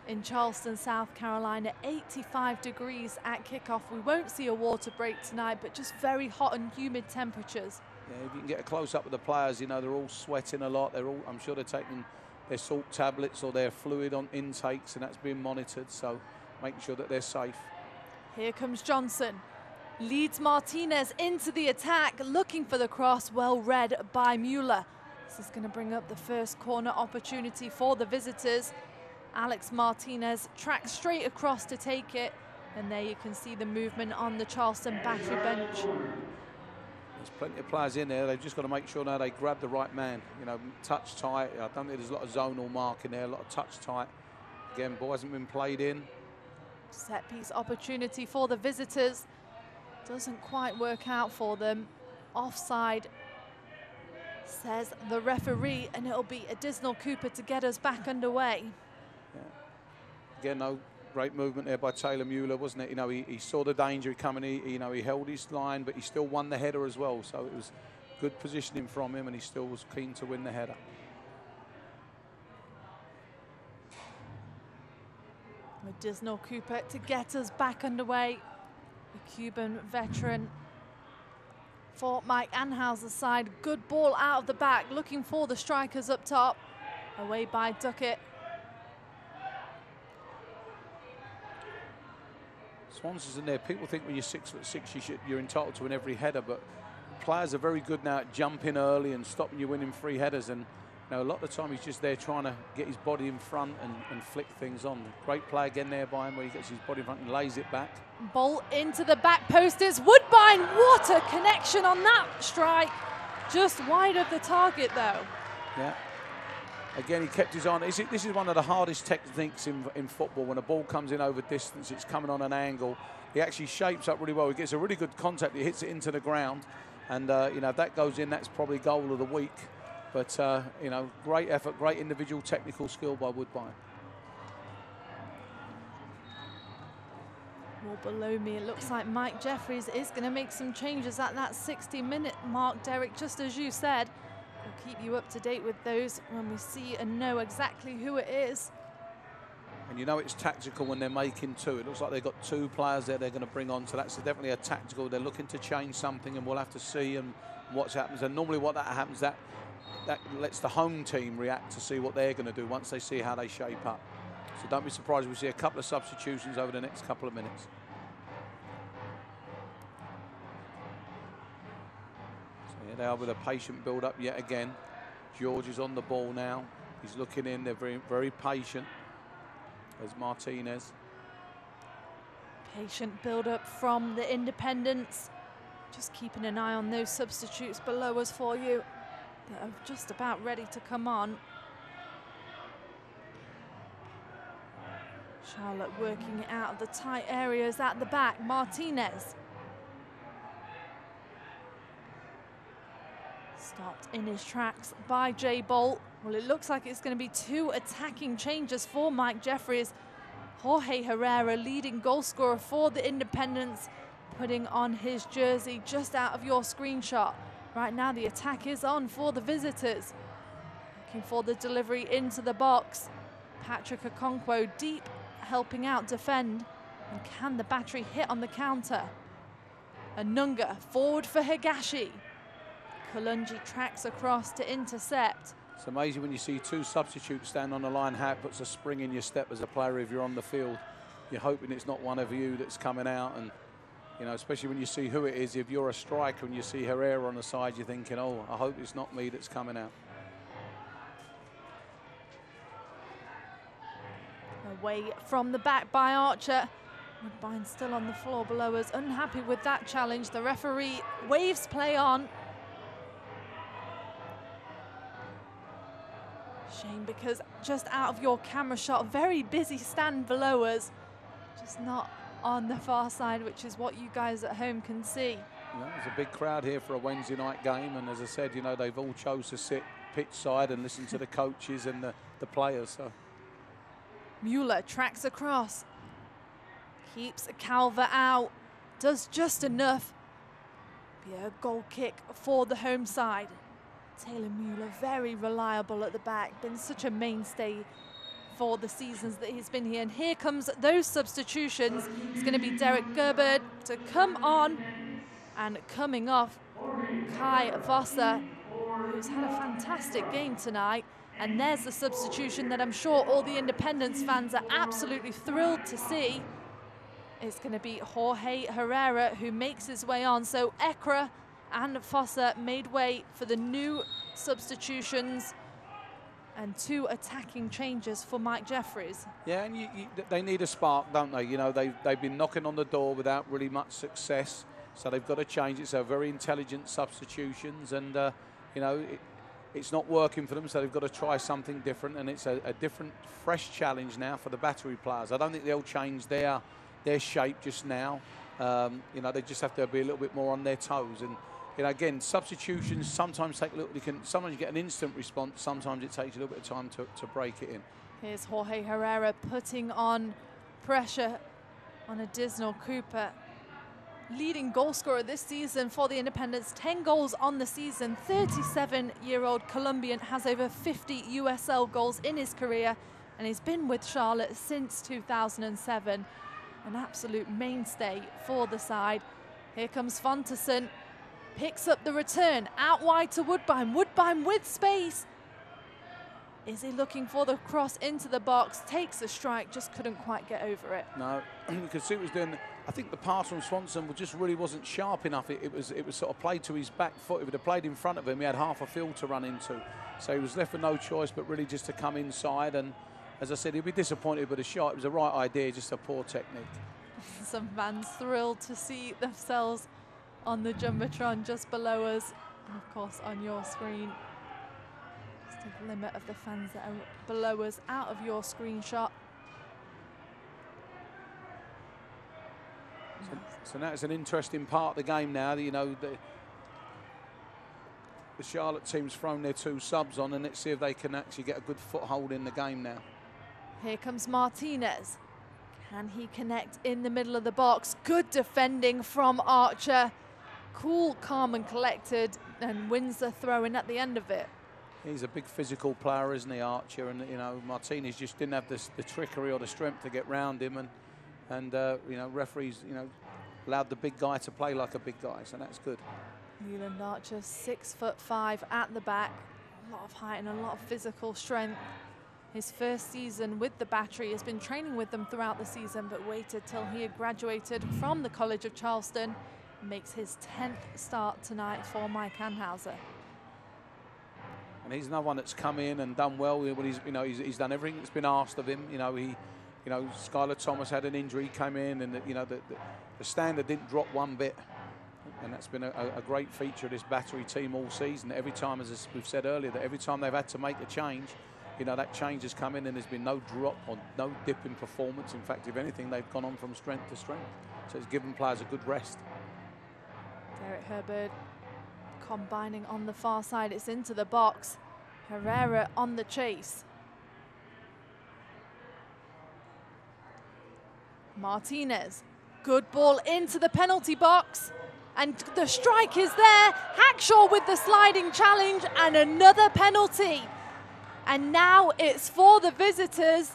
in Charleston, South Carolina, 85 degrees at kickoff. We won't see a water break tonight, but just very hot and humid temperatures. Yeah, if you can get a close up with the players, you know, they're all sweating a lot. They're all, I'm sure they're taking their salt tablets or their fluid on intakes, and that's being monitored, so making sure that they're safe. Here comes Johnson. Leads Martinez into the attack, looking for the cross, well read by Mueller. This is going to bring up the first corner opportunity for the visitors. Alex Martinez tracks straight across to take it, and there you can see the movement on the Charleston Battery bench. There's plenty of players in there. They've just got to make sure now they grab the right man. You know, touch tight. I don't think there's a lot of zonal mark in there, a lot of touch tight. Again, ball hasn't been played in. Set piece opportunity for the visitors. Doesn't quite work out for them. Offside, says the referee, and it'll be Additional Cooper to get us back underway. Yeah. Again, no great movement there by Taylor Mueller, wasn't it? You know, he saw the danger coming. You know, he held his line, but he still won the header as well. So it was good positioning from him, and he still was keen to win the header. Additional Cooper to get us back underway. The Cuban veteran for Mike Anhauser's side. Good ball out of the back, looking for the strikers up top. Away by Duckett. Swanson's in there. People think when you're 6'6", you're entitled to win every header, but players are very good now at jumping early and stopping you winning free headers. And you know, a lot of the time he's just there trying to get his body in front and flick things on. Great play again there by him, where he gets his body in front and lays it back. Ball into the back post. It's Woodbine. What a connection on that strike. Just wide of the target, though. Yeah. Again, he kept his eye. This is one of the hardest techniques in football. When a ball comes in over distance, it's coming on an angle. He actually shapes up really well. He gets a really good contact. He hits it into the ground. And, you know, if that goes in, that's probably goal of the week. But, you know, great effort, great individual technical skill by Woodbine. Well, below me, it looks like Mike Jeffries is going to make some changes at that 60-minute mark, Derek, just as you said. We'll keep you up to date with those when we see and know exactly who it is. And you know it's tactical when they're making two. It looks like they've got two players there they're going to bring on. So that's definitely a tactical. They're looking to change something, and we'll have to see what happens. And normally what that happens, that lets the home team react to see what they're going to do once they see how they shape up. So don't be surprised if we see a couple of substitutions over the next couple of minutes. So here they are with a patient build-up yet again. George is on the ball now. He's looking in. They're very, very patient. There's Martinez. Patient build-up from the Independents. Just keeping an eye on those substitutes below us for you. That are just about ready to come on. Charlotte working it out of the tight areas at the back. Martinez. Stopped in his tracks by Jay Bolt. Well, it looks like it's going to be two attacking changes for Mike Jeffries. Jorge Herrera, leading goal scorer for the Independents, putting on his jersey just out of your screenshot. Right now the attack is on for the visitors. Looking for the delivery into the box. Patrick Okonkwo deep, helping out defend. And can the Battery hit on the counter? Anunga forward for Higashi. Kalungi tracks across to intercept. It's amazing when you see two substitutes stand on the line, how it puts a spring in your step as a player if you're on the field. You're hoping it's not one of you that's coming out, and you know, especially when you see who it is. If you're a striker and you see Herrera on the side, you're thinking, oh, I hope it's not me that's coming out. Away from the back by Archer. Woodbine still on the floor below us, unhappy with that challenge. The referee waves play on. Shame, because just out of your camera shot, very busy stand below us. Just not on the far side, which is what you guys at home can see. There's a big crowd here for a Wednesday night game, and as I said, you know, they've all chose to sit pitch side and listen to the coaches and the players. So Mueller tracks across, keeps Calvert out, does just enough. Be a goal kick for the home side. Taylor Mueller, very reliable at the back, been such a mainstay for the seasons that he's been here. And here comes those substitutions. It's going to be Derek Gerberd to come on, and coming off, Kai Vosser, who's had a fantastic game tonight. And there's the substitution that I'm sure all the Independence fans are absolutely thrilled to see. It's going to be Jorge Herrera who makes his way on. So Ekra and Fossa made way for the new substitutions and 2 attacking changes for Mike Jeffries. yeah, and they need a spark, don't they? You know, they've been knocking on the door without really much success, so they've got to change it. So very intelligent substitutions, and you know, it's not working for them, so they've got to try something different, and it's a different, fresh challenge now for the Battery players. I don't think they'll change their shape just now. You know, they just have to be a little bit more on their toes. And you know, again, substitutions sometimes take a little. Sometimes you get an instant response. Sometimes it takes a little bit of time to break it in. Here's Jorge Herrera putting on pressure on a Disnell Cooper. Leading goal scorer this season for the Independents, 10 goals on the season. 37-year-old Colombian has over 50 USL goals in his career, and he's been with Charlotte since 2007. An absolute mainstay for the side. Here comes Fonterson, picks up the return, out wide to Woodbine. Woodbine with space. Is he looking for the cross into the box? Takes a strike, just couldn't quite get over it. No, you could see it was doing. I think the pass from Swanson just really wasn't sharp enough. It was sort of played to his back foot. If it had played in front of him, he had half a field to run into. So he was left with no choice but really just to come inside. And as I said, he'd be disappointed with the shot. It was the right idea, just a poor technique. Some fans thrilled to see themselves on the Jumbotron just below us. And of course on your screen. Just the limit of the fans that are below us out of your screenshot. So now it's an interesting part of the game now. You know, the Charlotte team's thrown their 2 subs on, and let's see if they can actually get a good foothold in the game now. Here comes Martinez. Can he connect in the middle of the box? Good defending from Archer. Cool, calm and collected, and wins the throw-in at the end of it. He's a big physical player, isn't he, Archer? And, you know, Martinez just didn't have the trickery or the strength to get round him. And you know, referees, you know, allowed the big guy to play like a big guy, so that's good. Leland Archer, 6'5" at the back. A lot of height and a lot of physical strength. His first season with the Battery, has been training with them throughout the season, but waited till he had graduated from the College of Charleston. Makes his 10th start tonight for Mike Anhauser. And he's another one that's come in and done well. When he's done everything that's been asked of him. You know, Skylar Thomas had an injury, came in, and you know, the standard didn't drop one bit. And that's been a great feature of this Battery team all season. Every time, as we've said earlier, that every time they've had to make a change, you know, that change has come in and there's been no drop or no dip in performance. In fact, if anything, they've gone on from strength to strength. So it's given players a good rest. Derek Herbert combining on the far side. It's into the box. Herrera on the chase. Martinez. Good ball into the penalty box. And the strike is there. Hackshaw with the sliding challenge and another penalty. And now it's for the visitors.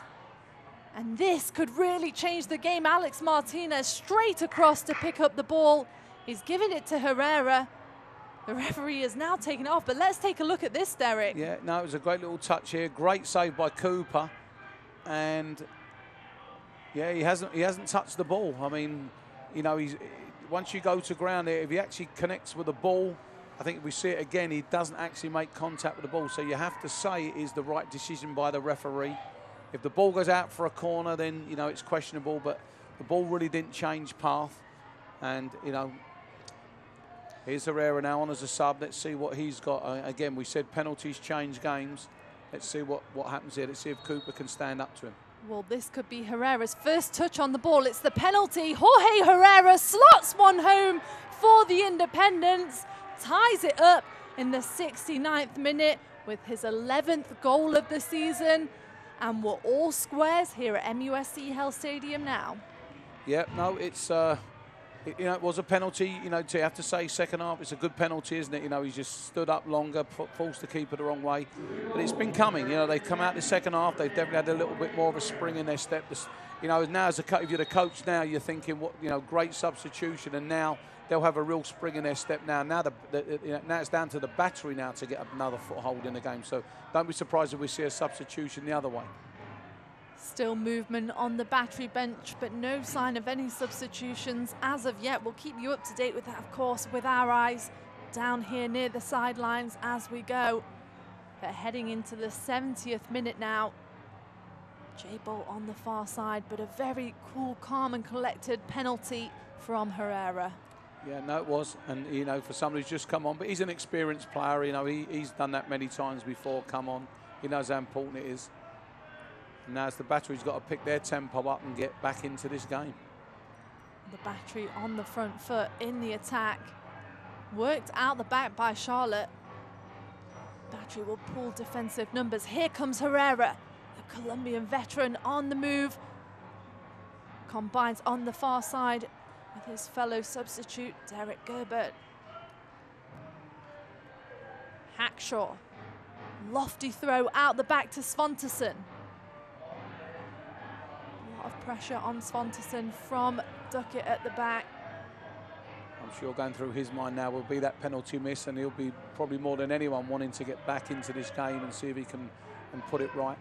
And this could really change the game. Alex Martinez straight across to pick up the ball. He's giving it to Herrera. The referee is now taken it off, but let's take a look at this, Derek. Yeah, no, it was a great little touch here. Great save by Cooper. And yeah, he hasn't touched the ball. I mean, you know, once you go to ground there, if he actually connects with the ball, I think if we see it again, he doesn't actually make contact with the ball. So you have to say it is the right decision by the referee. If the ball goes out for a corner, then, you know, it's questionable, but the ball really didn't change path. And, you know, here's Herrera now on as a sub. Let's see what he's got. Again, we said penalties change games. Let's see what happens here. Let's see if Cooper can stand up to him. Well, this could be Herrera's first touch on the ball. It's the penalty. Jorge Herrera slots one home for the Independents, ties it up in the 69th minute with his 11th goal of the season. And we're all squares here at MUSC Health Stadium now. Yeah, no, it's, you know, it was a penalty. You know, to have to say second half, it's a good penalty, isn't it? You know, he's just stood up longer, forced the keeper the wrong way. But it's been coming. You know, they've come out the second half. They've definitely had a little bit more of a spring in their step. You know, now as if you're the coach now, you're thinking, what, you know, great substitution, and now they'll have a real spring in their step now. Now, you know, now it's down to the Battery now to get another foothold in the game. So don't be surprised if we see a substitution the other way. Still movement on the Battery bench, but no sign of any substitutions as of yet. We'll keep you up to date with that, of course, with our eyes down here near the sidelines as we go. But heading into the 70th minute now. J-Bolt on the far side, but a very cool, calm and collected penalty from Herrera. Yeah, no, it was. And, you know, for somebody who's just come on, but he's an experienced player. You know, he's done that many times before. Come on. He knows how important it is. And now it's the Battery's got to pick their tempo up and get back into this game. The Battery on the front foot in the attack. Worked out the back by Charlotte. Battery will pull defensive numbers. Here comes Herrera, the Colombian veteran on the move. Combines on the far side with his fellow substitute, Derek Gerbert. Hackshaw. Lofty throw out the back to Svantesson. A lot of pressure on Svantesson from Duckett at the back. I'm sure going through his mind now will be that penalty miss, and he'll be probably more than anyone wanting to get back into this game and see if he can put it right.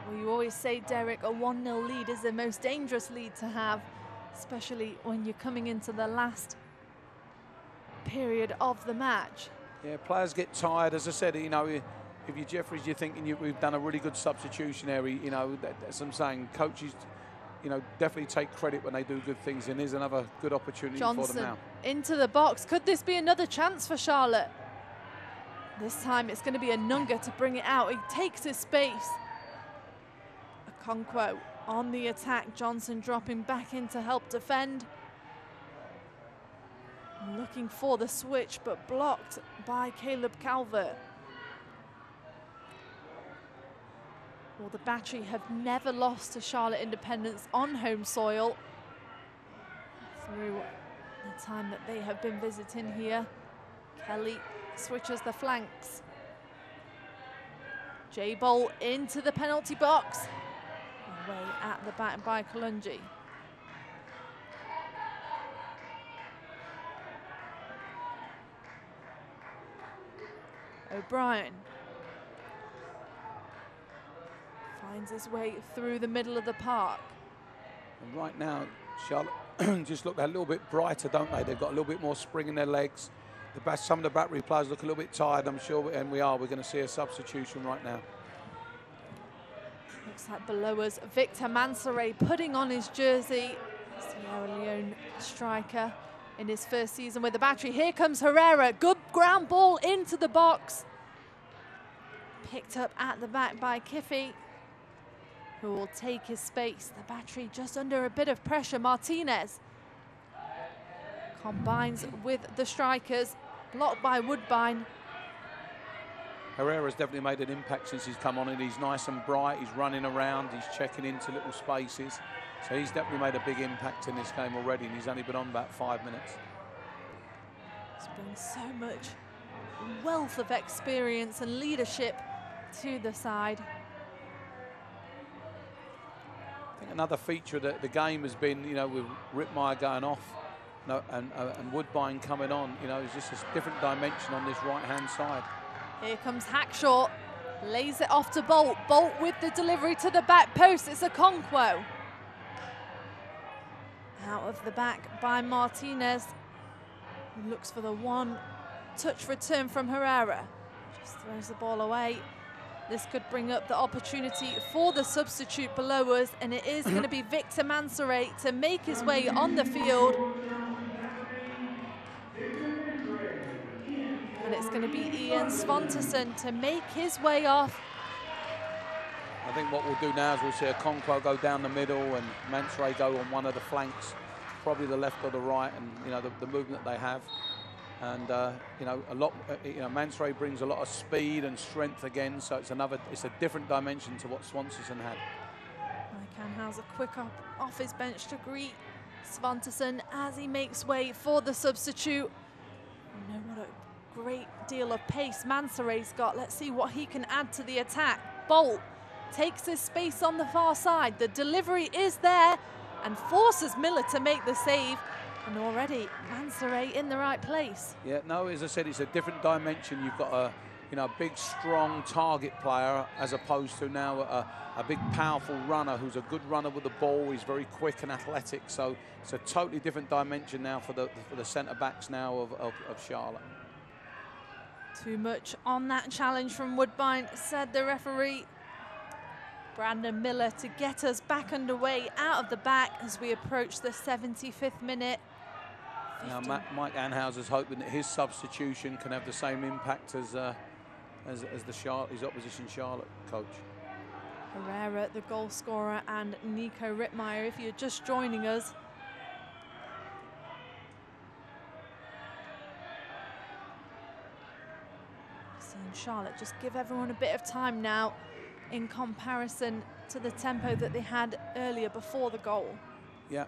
Well, you always say, Derek, a 1-0 lead is the most dangerous lead to have, especially when you're coming into the last period of the match. Yeah, players get tired. As I said, you know, if you're Jeffries, you're thinking we've done a really good substitutionary. You know, that's what I'm saying. Coaches, you know, definitely take credit when they do good things, and here's another good opportunity for them now. Into the box. Could this be another chance for Charlotte? This time it's going to be a Nunga to bring it out. He takes his space. Okonkwo on the attack. Johnson dropping back in to help defend. Looking for the switch, but blocked by Caleb Calvert. Well, the Battery have never lost to Charlotte Independents on home soil through the time that they have been visiting here. Kelly switches the flanks. J-Bolt into the penalty box. Away at the back by Kalungi. O'Brien finds his way through the middle of the park. And right now, Charlotte just look a little bit brighter, don't they? They've got a little bit more spring in their legs. Some of the Battery players look a little bit tired, I'm sure, and we're going to see a substitution right now. Looks like below us, Victor Mansoret putting on his jersey. Sierra Leone striker in his first season with the Battery. Here comes Herrera, good ground ball into the box. Picked up at the back by Kiffy, who will take his space. The Battery just under a bit of pressure. Martinez combines with the strikers, blocked by Woodbine. Herrera's definitely made an impact since he's come on, and he's nice and bright. He's running around, he's checking into little spaces. So he's definitely made a big impact in this game already, and he's only been on about 5 minutes. He's bringing so much wealth of experience and leadership to the side. I think another feature of the game has been, you know, with Rittmeyer going off, you know, and Woodbine coming on, you know, it's just a different dimension on this right-hand side. Here comes Hackshaw, lays it off to Bolt. Bolt with the delivery to the back post. It's Okonkwo. Out of the back by Martinez, who looks for the one touch return from Herrera. Just throws the ball away. This could bring up the opportunity for the substitute below us, and it is going to be Victor Mansoret to make his way on the field. And it's going to be Ian Svanteson to make his way off. I think what we'll do now is we'll see a Okonkwo go down the middle and Mansoret go on one of the flanks, probably the left or the right, and you know the movement they have. And you know, Mansoret brings a lot of speed and strength again, so it's a different dimension to what Swanson had. Mike Anhauser quick off his bench to greet Svanteson as he makes way for the substitute. You know what a great deal of pace Mansoret's got. Let's see what he can add to the attack. Bolt takes his space on the far side. The delivery is there and forces Miller to make the save. And already Mansoret in the right place. Yeah, no, as I said, it's a different dimension. You've got a big, strong target player as opposed to now a big, powerful runner who's a good runner with the ball. He's very quick and athletic. So it's a totally different dimension now for the centre backs now of Charlotte. Too much on that challenge from Woodbine, said the referee. Brandon Miller to get us back underway out of the back as we approach the 75th minute. Now Mike Anhauser's hoping that his substitution can have the same impact as his opposition Charlotte coach. Herrera, the goal scorer, and Nico Rittmeyer, if you're just joining us. Seeing Charlotte just give everyone a bit of time now in comparison to the tempo that they had earlier before the goal. Yeah,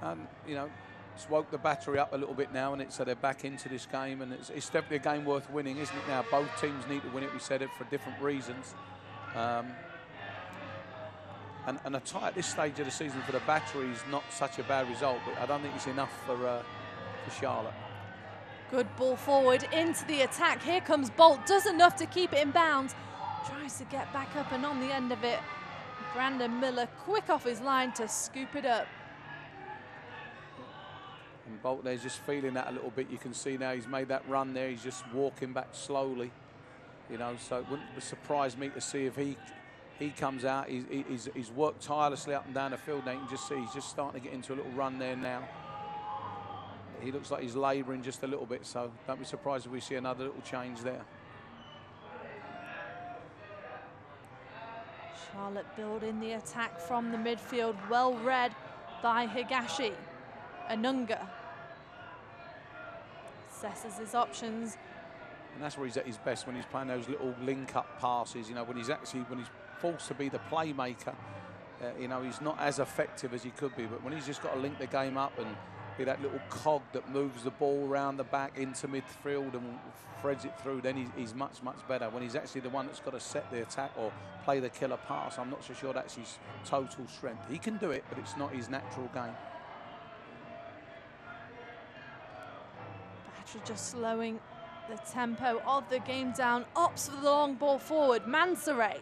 and you know, it's woke the battery up a little bit now, and so they're back into this game, and it's definitely a game worth winning, isn't it? Now both teams need to win it. We said it for different reasons, and a tie at this stage of the season for the battery is not such a bad result, but I don't think it's enough for Charlotte. Good ball forward into the attack. Here comes Bolt, does enough to keep it in bounds. Tries to get back up and on the end of it. Brandon Miller quick off his line to scoop it up. And Bolt there's just feeling that a little bit. You can see now he's made that run there. He's just walking back slowly. You know, so it wouldn't surprise me to see if he comes out. He's worked tirelessly up and down the field now. You can just see he's just starting to get into a little run there now. He looks like he's labouring just a little bit, so don't be surprised if we see another little change there. Charlotte building the attack from the midfield, well read by Higashi. Anunga assesses his options. And that's where he's at his best, when he's playing those little link-up passes. You know, when he's forced to be the playmaker, you know, he's not as effective as he could be. But when he's just got to link the game up and be that little cog that moves the ball around the back into midfield and threads it through, then he's much, much better. When he's actually the one that's got to set the attack or play the killer pass, I'm not so sure that's his total strength. He can do it, but it's not his natural game. Battery just slowing the tempo of the game down. Opts for the long ball forward. Mansoret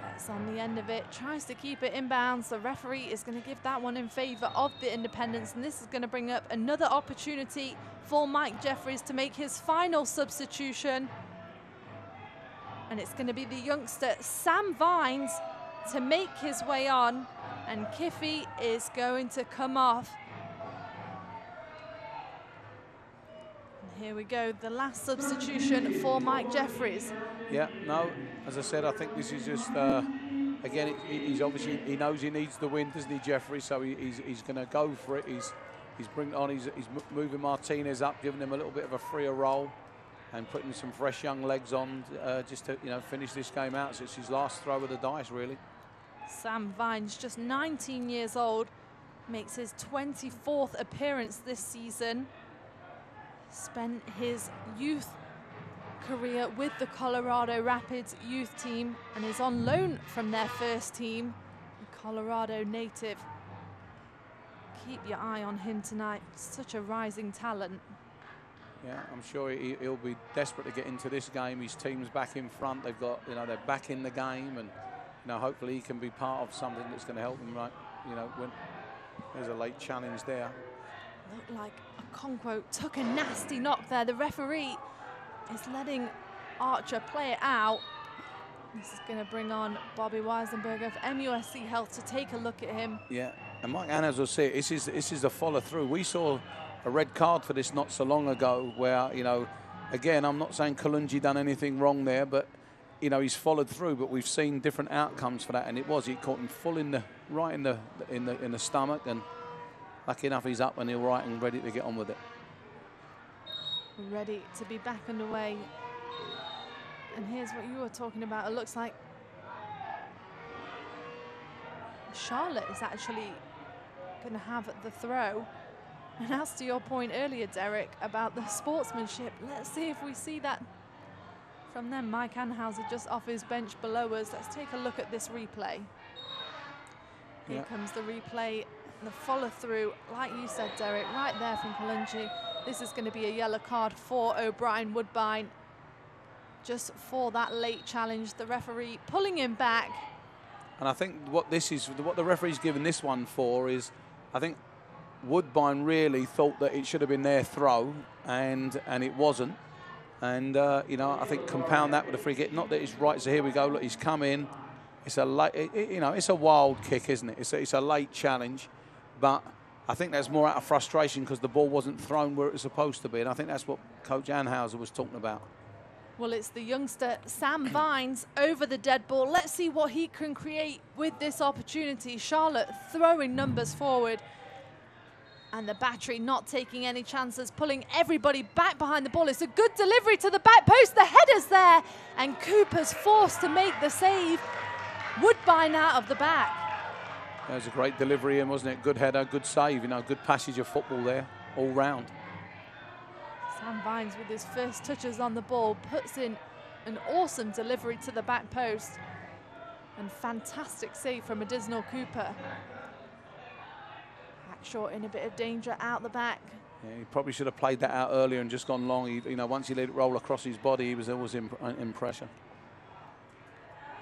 gets on the end of it, tries to keep it inbounds. The referee is going to give that one in favour of the Independents, and this is going to bring up another opportunity for Mike Jeffries to make his final substitution. And it's going to be the youngster Sam Vines to make his way on, and Kiffy is going to come off. And here we go, the last substitution for Mike Jeffries. Yeah, no, as I said, I think this is just, again, he's obviously, he knows he needs the win, doesn't he, Jeffries? So he's going to go for it. He's bringing on, he's moving Martinez up, giving him a little bit of a freer role and putting some fresh young legs on just to, you know, finish this game out. So it's his last throw of the dice, really. Sam Vines, just 19 years old, makes his 24th appearance this season. Spent his youth career with the Colorado Rapids youth team and is on loan from their first team, a Colorado native. Keep your eye on him tonight, such a rising talent. Yeah, I'm sure he'll be desperate to get into this game. His team's back in front. They've got, you know, they're back in the game, and you know, hopefully he can be part of something that's going to help him. Right, you know, when there's a late challenge there. Looked like Okonkwo took a nasty knock there. The referee is letting Archer play it out. This is going to bring on Bobby Weisenberger of MUSC Health to take a look at him. Yeah, and Mike Annas will see it. This is the follow-through. We saw a red card for this not so long ago where, you know, again, I'm not saying Kalungi done anything wrong there, but, you know, he's followed through, but we've seen different outcomes for that, and he caught him full in the stomach, and lucky enough he's up and he's right and ready to get on with it. Ready to be back underway. And here's what you were talking about. It looks like Charlotte is actually going to have the throw. And as to your point earlier, Derek, about the sportsmanship, let's see if we see that from them. Mike Anhauser just off his bench below us. Let's take a look at this replay. Here comes the replay, the follow through, like you said, Derek, right there from Kalungi. This is going to be a yellow card for O'Brien Woodbine, just for that late challenge. The referee pulling him back. And I think what the referee's given this one for is, I think Woodbine really thought that it should have been their throw, and it wasn't. And you know, I think compound that with a free kick. Not that it's right. So here we go. Look, he's come in. It's a late, you know, it's a wild kick, isn't it? It's a late challenge, but I think that's more out of frustration because the ball wasn't thrown where it was supposed to be, and I think that's what Coach Anhauser was talking about. Well, it's the youngster Sam Vines over the dead ball. Let's see what he can create with this opportunity. Charlotte throwing numbers forward, and the Battery not taking any chances, pulling everybody back behind the ball. It's a good delivery to the back post. The header's there, and Cooper's forced to make the save. Woodbine out of the back. That was a great delivery in, wasn't it? Good header, good save, you know, good passage of football there, all round. Sam Vines with his first touches on the ball puts in an awesome delivery to the back post. And fantastic save from Additional Cooper. Hackshaw in a bit of danger out the back. Yeah, he probably should have played that out earlier and just gone long. You know, once he let it roll across his body, he was always in pressure.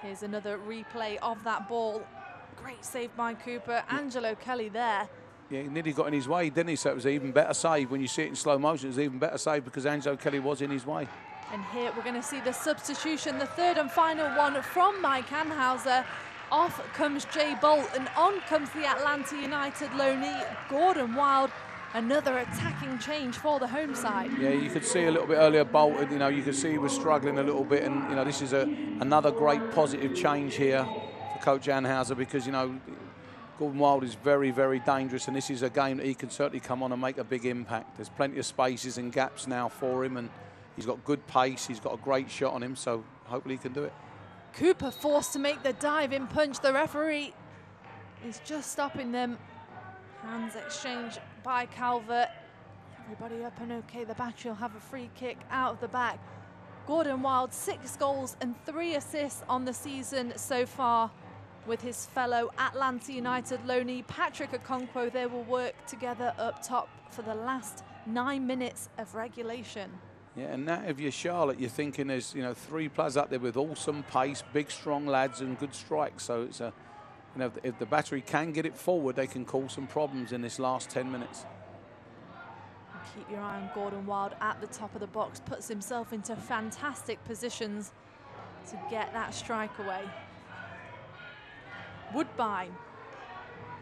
Here's another replay of that ball. Great save by Cooper. Angelo Kelly there. Yeah, he nearly got in his way, didn't he? So it was an even better save. When you see it in slow motion, it was an even better save because Angelo Kelly was in his way. And here we're going to see the substitution, the third and final one from Mike Anhauser. Off comes Jay Bolt, and on comes the Atlanta United loanee, Gordon Wild. Another attacking change for the home side. Yeah, you could see a little bit earlier Bolt, you know, you could see he was struggling a little bit, and, you know, this is another great positive change here for Coach Anhauser because, you know, Gordon Wild is very, very dangerous, and this is a game that he can certainly come on and make a big impact. There's plenty of spaces and gaps now for him, and he's got good pace, he's got a great shot on him, so hopefully he can do it. Cooper forced to make the dive-in punch. The referee is just stopping them. Hands exchange by Calvert. Everybody up and okay. The Battery will have a free kick out of the back. Gordon Wild, 6 goals and 3 assists on the season so far with his fellow Atlanta United loanee Patrick Okonkwo. They will work together up top for the last 9 minutes of regulation. Yeah, and now if you're Charlotte, you're thinking there's, you know, 3 players up there with awesome pace, big, strong lads and good strikes. So it's a, you know, if the Battery can get it forward, they can cause some problems in this last 10 minutes. Keep your eye on Gordon Wild at the top of the box, puts himself into fantastic positions to get that strike away. Woodbine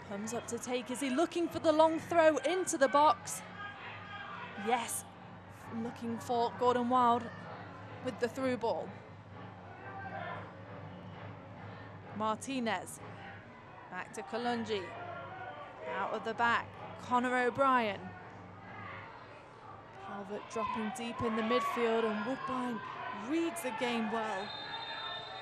comes up to take. Is he looking for the long throw into the box? Yes, looking for Gordon Wild with the through ball. Martinez, back to Kalungi, out of the back, Conor O'Brien. Calvert dropping deep in the midfield, and Woodbine reads the game well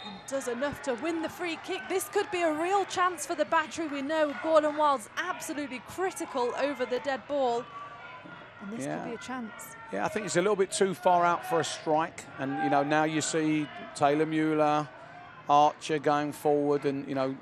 and does enough to win the free kick. This could be a real chance for the Battery. We know Gordon Wild's absolutely critical over the dead ball, and this could be a chance. Yeah, I think it's a little bit too far out for a strike, and, you know, now you see Taylor Mueller, Archer going forward, and, you know,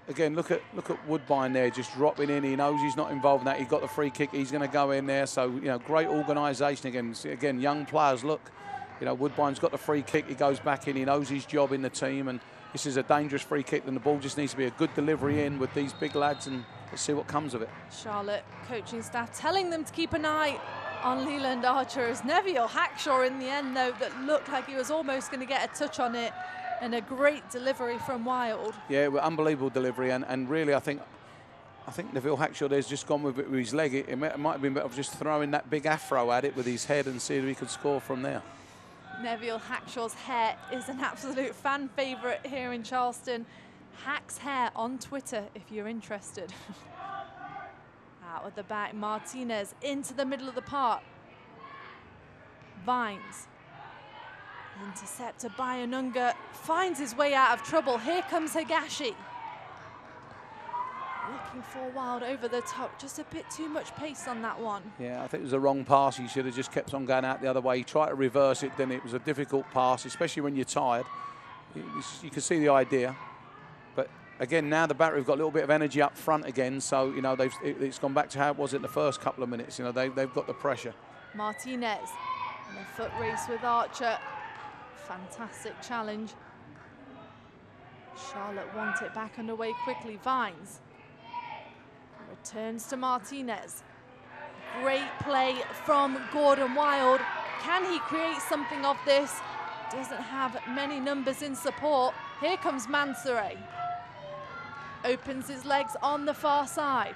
again, look at Woodbine there, just dropping in. He knows he's not involved in that. He got the free kick. He's going to go in there. So, you know, great organisation again. Again, young players. Look, you know, Woodbine's got the free kick. He goes back in. He knows his job in the team, and this is a dangerous free kick. And the ball just needs to be a good delivery in with these big lads, and let's see what comes of it. Charlotte coaching staff telling them to keep an eye on Leland Archer, as Neville Hackshaw in the end, though, that looked like he was almost going to get a touch on it. And a great delivery from Wild. Yeah, unbelievable delivery, and really I think Neville Hackshaw there's just gone with it with his leg. It might have been better just throwing that big afro at it with his head and see if he could score from there. Neville Hackshaw's hair is an absolute fan favourite here in Charleston. Hack's hair on Twitter if you're interested. Out of the back, Martinez into the middle of the park. Vines. Intercepted by Anunga, finds his way out of trouble. Here comes Higashi. Looking for Wild over the top, just a bit too much pace on that one. Yeah, I think it was a wrong pass. He should have just kept on going out the other way. He tried to reverse it, then it was a difficult pass, especially when you're tired. You can see the idea. But again, now the Battery have got a little bit of energy up front again, so, you know, it's gone back to how it was in the first couple of minutes. You know, they've got the pressure. Martinez in a foot race with Archer. Fantastic challenge. Charlotte want it back underway quickly. Vines returns to Martinez. Great play from Gordon Wild. Can he create something of this? Doesn't have many numbers in support. Here comes Mansoure. Opens his legs on the far side.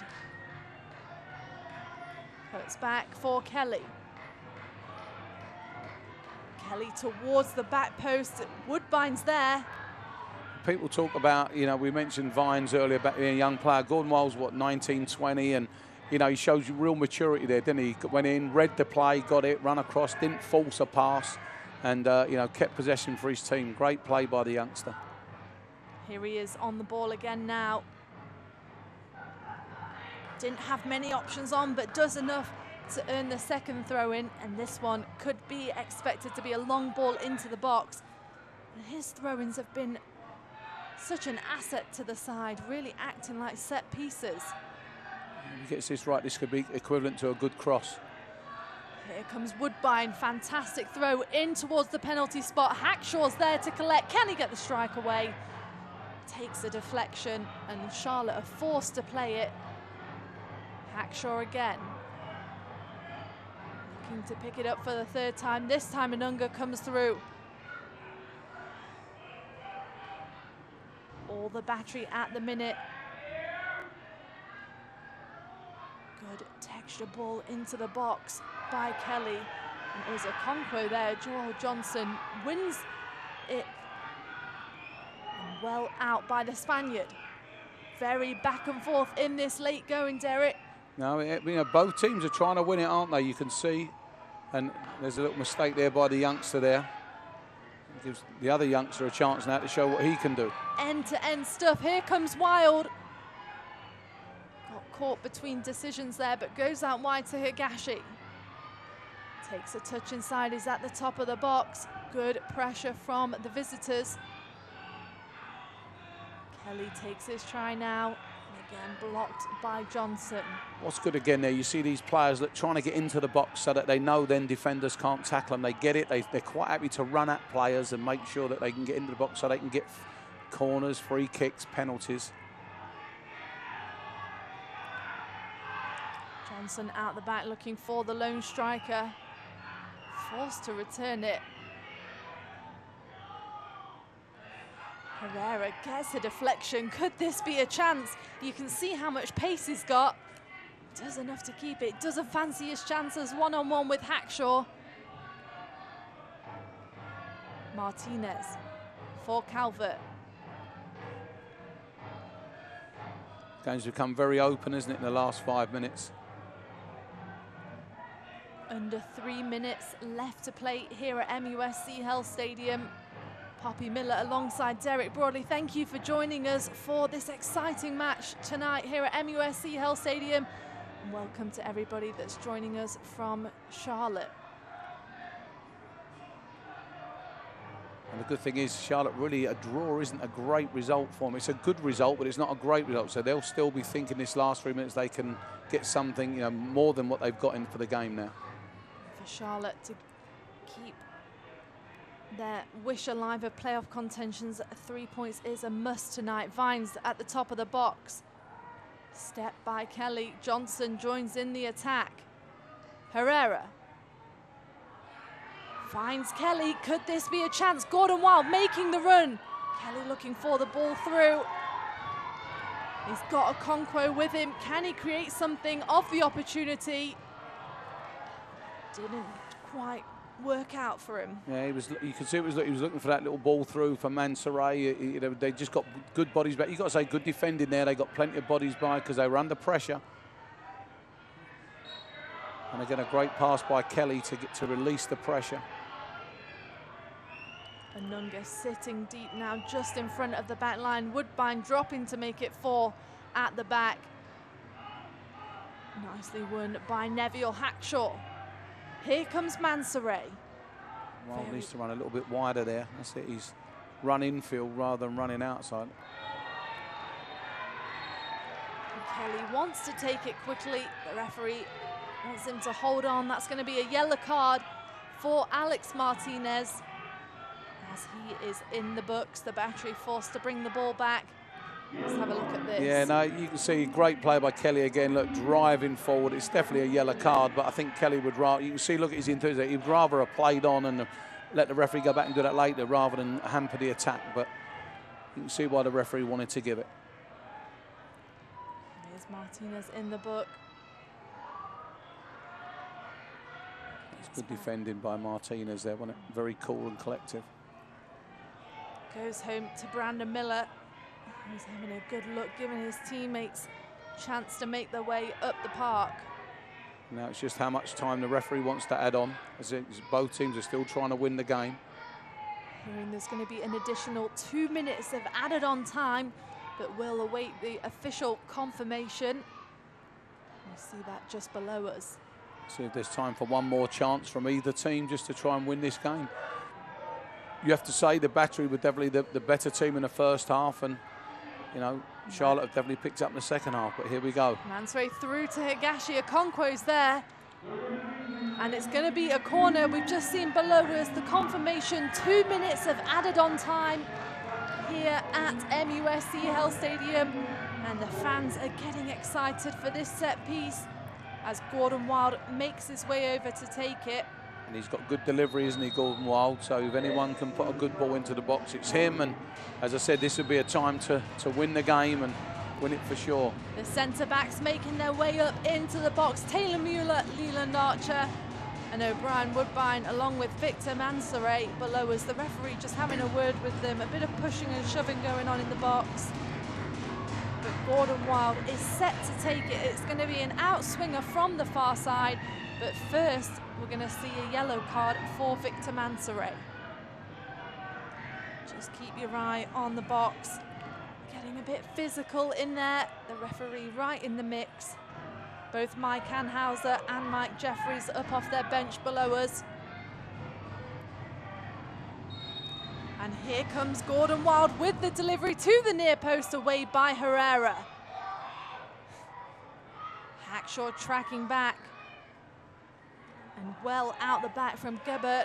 Cuts back for Kelly. Kelly towards the back post. Woodbine's there. People talk about, you know, we mentioned Vines earlier about being a young player. Gordon Wild's, what, 19, 20, and, you know, he shows you real maturity there, didn't he? Went in, read the play, got it, run across, didn't force a pass, and, you know, kept possession for his team. Great play by the youngster. Here he is on the ball again now. Didn't have many options on, but does enough to earn the second throw in, and this one could be expected to be a long ball into the box. And his throw-ins have been such an asset to the side, really acting like set pieces. If he gets this right, this could be equivalent to a good cross. Here comes Woodbine, fantastic throw in towards the penalty spot. Hackshaw's there to collect. Can he get the strike away? Takes a deflection, and Charlotte are forced to play it. Hackshaw again. Looking to pick it up for the third time. This time Anunga comes through. All the Battery at the minute. Good texture ball into the box by Kelly. And it was a conquo there. Joel Johnson wins it. And well out by the Spaniard. Very back and forth in this late going, Derek. No, you know, both teams are trying to win it, aren't they? You can see. And there's a little mistake there by the youngster there. It gives the other youngster a chance now to show what he can do. End-to-end stuff. Here comes Wild. Got caught between decisions there, but goes out wide to Higashi. Takes a touch inside, is at the top of the box. Good pressure from the visitors. Kelly takes his try now. Again, blocked by Johnson. What's good again there, you see these players that trying to get into the box so that they know then defenders can't tackle them. They get it, they're quite happy to run at players and make sure that they can get into the box so they can get corners, free kicks, penalties. Johnson out the back looking for the lone striker. Forced to return it. Herrera gets a deflection. Could this be a chance? You can see how much pace he's got. Does enough to keep it. Doesn't fancy his chances one-on-one with Hackshaw. Martinez for Calvert. Game's become very open, isn't it, in the last 5 minutes? Under 3 minutes left to play here at MUSC Health Stadium. Poppy Miller alongside Derek Broadley. Thank you for joining us for this exciting match tonight here at MUSC Health Stadium. And welcome to everybody that's joining us from Charlotte. And the good thing is, Charlotte, really a draw isn't a great result for them. It's a good result, but it's not a great result. So they'll still be thinking this last 3 minutes they can get something, you know, more than what they've got in for the game now. For Charlotte to keep their wish alive of playoff contentions, 3 points is a must tonight. Vines at the top of the box. Step by Kelly. Johnson joins in the attack. Herrera finds Kelly. Could this be a chance? Gordon Wild making the run. Kelly looking for the ball through. He's got Okonkwo with him. Can he create something of the opportunity? Didn't quite work out for him. Yeah, he was. You could see he was looking for that little ball through for Mansoray. You know, they just got good bodies back. You got to say good defending there. They got plenty of bodies by because they were under pressure. And again, a great pass by Kelly to release the pressure. Anunga sitting deep now just in front of the back line. Woodbine dropping to make it 4 at the back. Nicely won by Neville Hackshaw. Here comes Mansoray. Well, needs to run a little bit wider there. That's it. He's run infield rather than running outside. Kelly wants to take it quickly. The referee wants him to hold on. That's going to be a yellow card for Alex Martinez. As he is in the books, the Battery forced to bring the ball back. Let's have a look at this. Yeah, no, you can see great play by Kelly again. Look, driving forward. It's definitely a yellow card, but I think Kelly would rather, you can see, look at his enthusiasm. He'd rather have played on and let the referee go back and do that later rather than hamper the attack. But you can see why the referee wanted to give it. Here's Martinez in the book. It's good defending by Martinez there, wasn't it? Very cool and collective. Goes home to Brandon Miller. He's having a good look, giving his teammates a chance to make their way up the park. Now it's just how much time the referee wants to add on, as both teams are still trying to win the game. Hearing there's going to be an additional 2 minutes of added on time, but we'll await the official confirmation. We see that just below us. See if there's time for one more chance from either team just to try and win this game. You have to say the Battery were definitely the better team in the first half, and you know, Charlotte have definitely picked up in the second half, but here we go. Mansoray through to Higashi. Okonkwo's there. And it's going to be a corner. We've just seen below us the confirmation. 2 minutes of added on time here at MUSC Health Stadium. And the fans are getting excited for this set piece as Gordon Wild makes his way over to take it. And he's got good delivery, isn't he, Gordon Wild? So if anyone can put a good ball into the box, it's him. And as I said, this would be a time to win the game and win it for sure. The centre-backs making their way up into the box. Taylor Mueller, Leland Archer, and O'Brien Woodbine, along with Victor Mansoray below us. The referee just having a word with them. A bit of pushing and shoving going on in the box. But Gordon Wild is set to take it. It's going to be an outswinger from the far side. But first, we're going to see a yellow card for Victor Mansoray. Just keep your eye on the box. Getting a bit physical in there. The referee right in the mix. Both Mike Anhauser and Mike Jeffries up off their bench below us. And here comes Gordon Wild with the delivery to the near post, away by Herrera. Hackshaw tracking back. And well out the back from Gebert,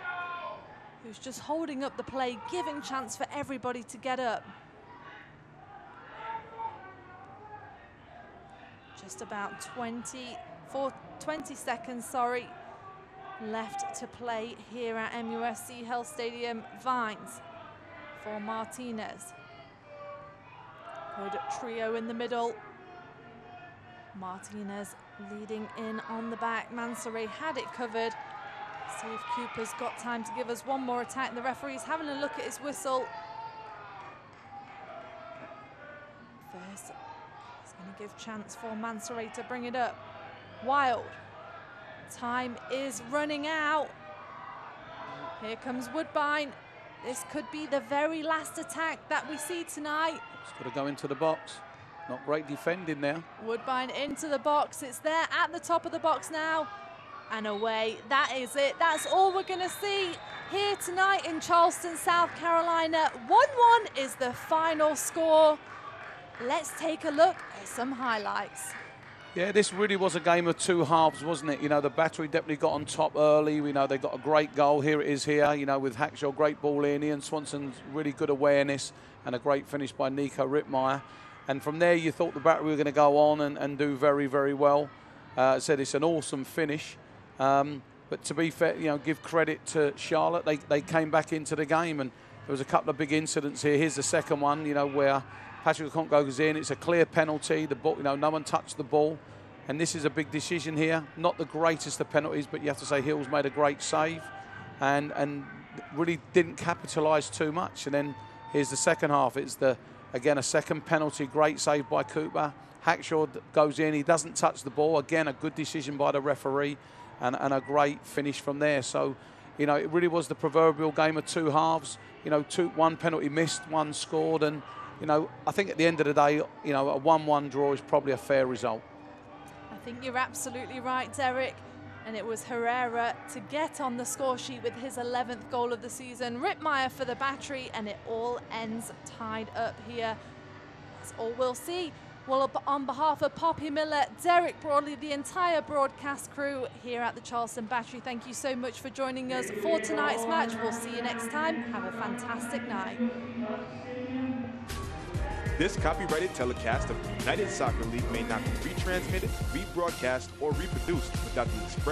who's just holding up the play, giving chance for everybody to get up. Just about 20 seconds, left to play here at MUSC Health Stadium. Vines for Martinez. Good trio in the middle. Martinez leading in on the back. Mansoray had it covered. See if Cooper's got time to give us one more attack. The referee's having a look at his whistle. First, he's going to give chance for Mansoray to bring it up. Wild. Time is running out. Here comes Woodbine. This could be the very last attack that we see tonight. It's got to go into the box. Not great defending there. Woodbine into the box. It's there at the top of the box now. And away. That is it. That's all we're going to see here tonight in Charleston, South Carolina. 1-1 is the final score. Let's take a look at some highlights. Yeah, this really was a game of two halves, wasn't it? You know, the Battery definitely got on top early. We know they got a great goal. Here it is here, you know, with Hackshaw, great ball in. Ian Swanson's really good awareness and a great finish by Nico Rittmeyer. And from there, you thought the Battery were going to go on and do very, very well. I said it's an awesome finish. But to be fair, you know, give credit to Charlotte. They came back into the game, and there was a couple of big incidents here. Here's the second one, where Patrick Okonkwo goes in. It's a clear penalty. The ball, no one touched the ball. And this is a big decision here. Not the greatest of penalties, but you have to say Hill's made a great save and really didn't capitalise too much. And then here's the second half. It's again a second penalty, great save by Cooper. Hackshaw goes in, he doesn't touch the ball. Again, a good decision by the referee and a great finish from there. So, it really was the proverbial game of two halves. One penalty missed, one scored. And, I think at the end of the day, a 1-1 draw is probably a fair result. I think you're absolutely right, Derek. And it was Herrera to get on the score sheet with his 11th goal of the season. Rittmeyer for the Battery, and it all ends tied up here. That's all we'll see. Well, on behalf of Poppy Miller, Derek Broadley, the entire broadcast crew here at the Charleston Battery, thank you so much for joining us for tonight's match. We'll see you next time. Have a fantastic night. This copyrighted telecast of the United Soccer League may not be retransmitted, rebroadcast, or reproduced without the express